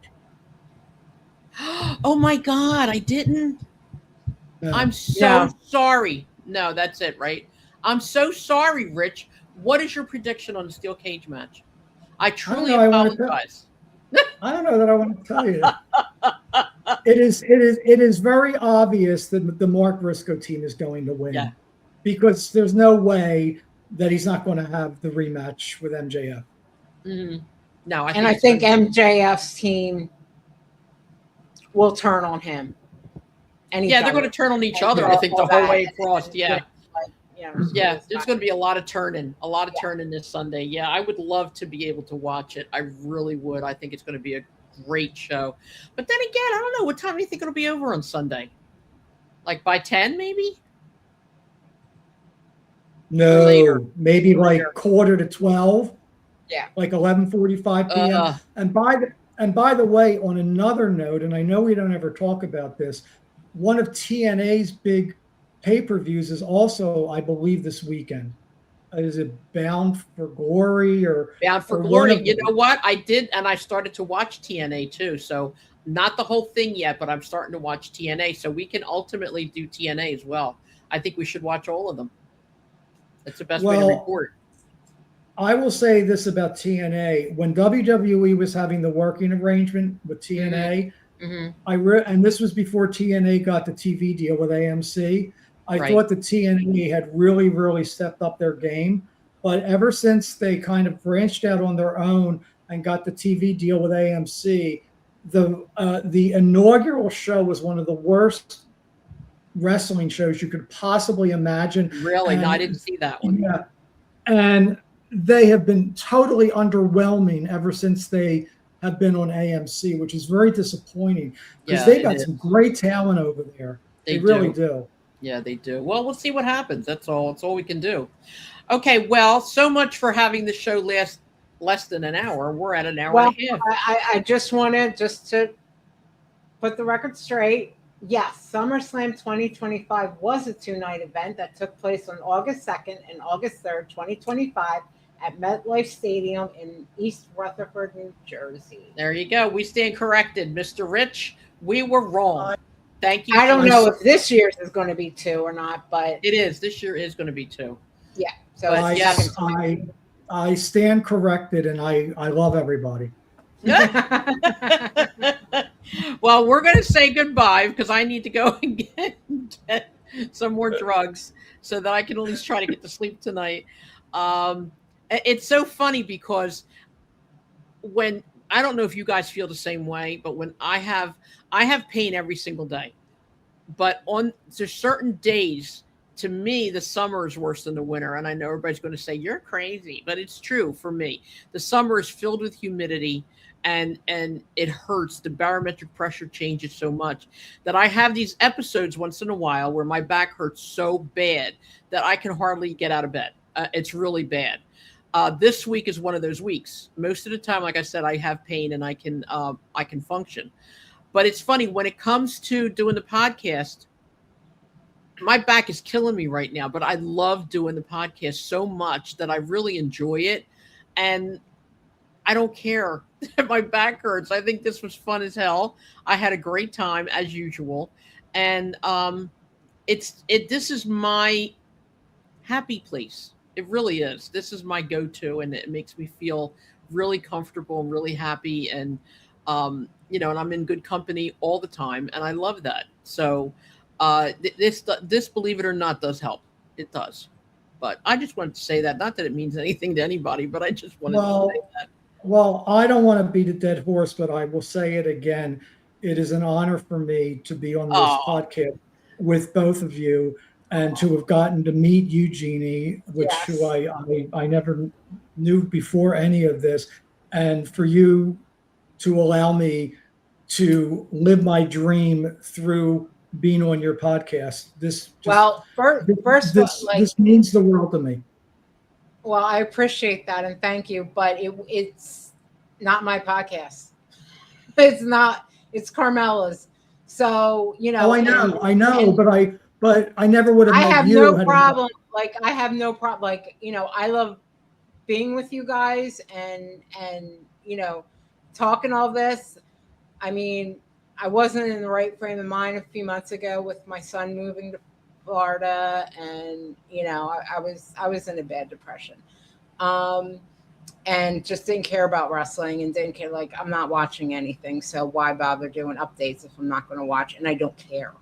Oh my God, I didn't. No. I'm so Yeah. sorry. No, that's it, right? I'm so sorry, Rich. What is your prediction on the steel cage match? I truly know, I wanna tell- apologize. I don't know that I want to tell you. It is very obvious that the Mark Briscoe team is going to win. Yeah. Because there's no way that he's not going to have the rematch with MJF. Mhm. No, I And I it's think gonna- MJF's team will turn on him. And yeah, they're going to turn on each other. I think the whole way across. Yeah, yeah. There's going to be a lot of turning this Sunday. Yeah, I would love to be able to watch it. I really would. I think it's going to be a great show. But then again, I don't know. What time do you think it'll be over on Sunday? Like by 10, maybe? No, Later. maybe like Later. 11:45. Yeah. Like 11:45 p.m. And by the way, on another note, and I know we don't ever talk about this, one of TNA's big pay-per-views is also, I believe, this weekend. is it Bound for Glory or Bound for or one Glory. of You them. know what? I did, and I started to watch TNA too. So not the whole thing yet, but I'm starting to watch TNA. So we can ultimately do TNA as well. I think we should watch all of them. That's the best way to Well, report. I will say this about TNA. When WWE was having the working arrangement with TNA, Hmm. and this was before TNA got the TV deal with AMC. I Right. thought the TNA had really, really stepped up their game. But ever since they kind of branched out on their own and got the TV deal with AMC, the inaugural show was one of the worst wrestling shows you could possibly imagine. Really? No, I And didn't see that one. yeah, and they have been totally underwhelming ever since they have been on AMC, which is very disappointing because Yeah, they've it got is. some great talent over there. They They really do. do. Yeah, they do. Well, we'll see what happens. That's all. That's all we can do. Okay. Well, so much for having the show last less than an hour. We're at an hour Well, and a half. I just wanted just to put the record straight. Yes, SummerSlam 2025 was a 2-night event that took place on August 2nd and August 3rd, 2025 at MetLife Stadium in East Rutherford, New Jersey. There you go. We stand corrected, Mr. Rich. We were wrong. Thank you. I don't for- know if this year's is going to be 2 or not, but It is. This year is going to be 2. yeah. So But it's yes, second I stand corrected, and I love everybody. Well, we're going to say goodbye because I need to go and get some more drugs so that I can at least try to get to sleep tonight. It's so funny because when I don't know if you guys feel the same way, but when I have pain every single day, but on there's certain days. To me, the summer is worse than the winter. And I know everybody's going to say, you're crazy, but it's true for me. The summer is filled with humidity and it hurts. The barometric pressure changes so much that I have these episodes once in a while where my back hurts so bad that I can hardly get out of bed. It's really bad. This week is one of those weeks. Most of the time, like I said, I have pain and I can function. But it's funny when it comes to doing the podcast, my back is killing me right now, but I love doing the podcast so much that I really enjoy it. And I don't care that my back hurts. I think this was fun as hell. I had a great time as usual. And this is my happy place. It really is. This is my go-to, and it makes me feel really comfortable and really happy. And, and I'm in good company all the time. And I love that. So, this, believe it or not, does help. It does. But I just wanted to say that, not that it means anything to anybody, but I just wanted to say that. Well, I don't want to beat a dead horse, but I will say it again. It is an honor for me to be on this podcast with both of you and to have gotten to meet you, Jeannie, which who I never knew before any of this, and for you to allow me to live my dream through being on your podcast. This means the world to me. Well, I appreciate that and thank you, but it's not my podcast. It's not. It's Carmela's. So Oh, I know, but I never would have. I have no problem. I have no problem. I love being with you guys and talking all this. I mean, I wasn't in the right frame of mind a few months ago with my son moving to Florida, and I was in a bad depression, and just didn't care about wrestling and didn't care. I'm not watching anything, so why bother doing updates if I'm not going to watch? And I don't care.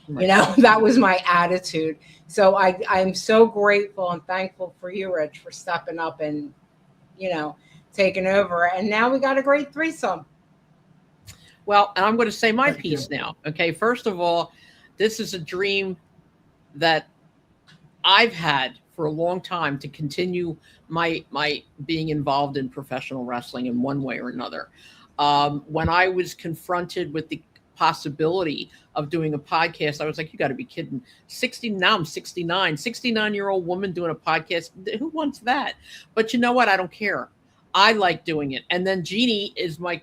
Right. That was my attitude. So I'm so grateful and thankful for you, Rich, for stepping up and taking over. And now we got a great threesome. Well, and I'm going to say my piece now. Okay. First of all, this is a dream that I've had for a long time to continue my being involved in professional wrestling in one way or another. When I was confronted with the possibility of doing a podcast, I was like, you got to be kidding. Now I'm 69-year-old woman doing a podcast. Who wants that? But you know what? I don't care. I like doing it. And then Jeannie is my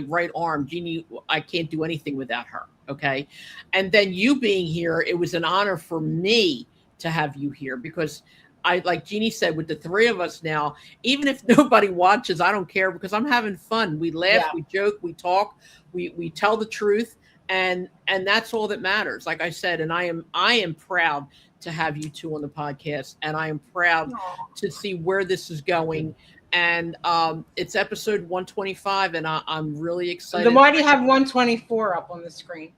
right arm. Jeannie, I can't do anything without her. Okay. And then you being here, it was an honor for me to have you here because I like Jeannie said, with the three of us now, even if nobody watches, I don't care because I'm having fun. We laugh, we joke, we talk, we tell the truth, and that's all that matters. Like I said, and I am proud to have you two on the podcast, and I am proud to see where this is going. And it's episode 125, and I'm really excited. Then why do you have 124 up on the screen?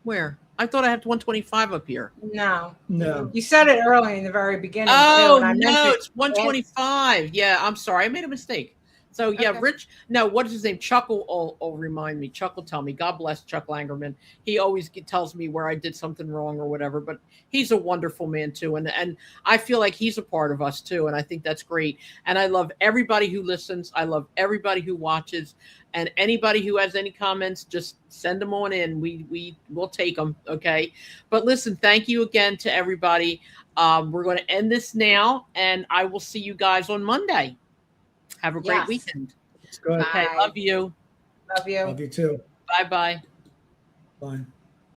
Where? I thought I had 125 up here. No. No. You said it early in the very beginning. Oh, too, and no, it's 125. Yeah, I'm sorry. I made a mistake. So, yeah, Okay. Rich, no, what is his name? Chuck will remind me. Chuck will tell me. God bless Chuck Langerman. He always tells me where I did something wrong or whatever, but he's a wonderful man, too. And I feel like he's a part of us, too, and I think that's great. And I love everybody who listens. I love everybody who watches. And anybody who has any comments, just send them on in. We'll take them, okay? But listen, thank you again to everybody. We're going to end this now, and I will see you guys on Monday. Have a great weekend. It's good. Okay, Bye. love you. Love you. Love you too. Bye-bye. Bye.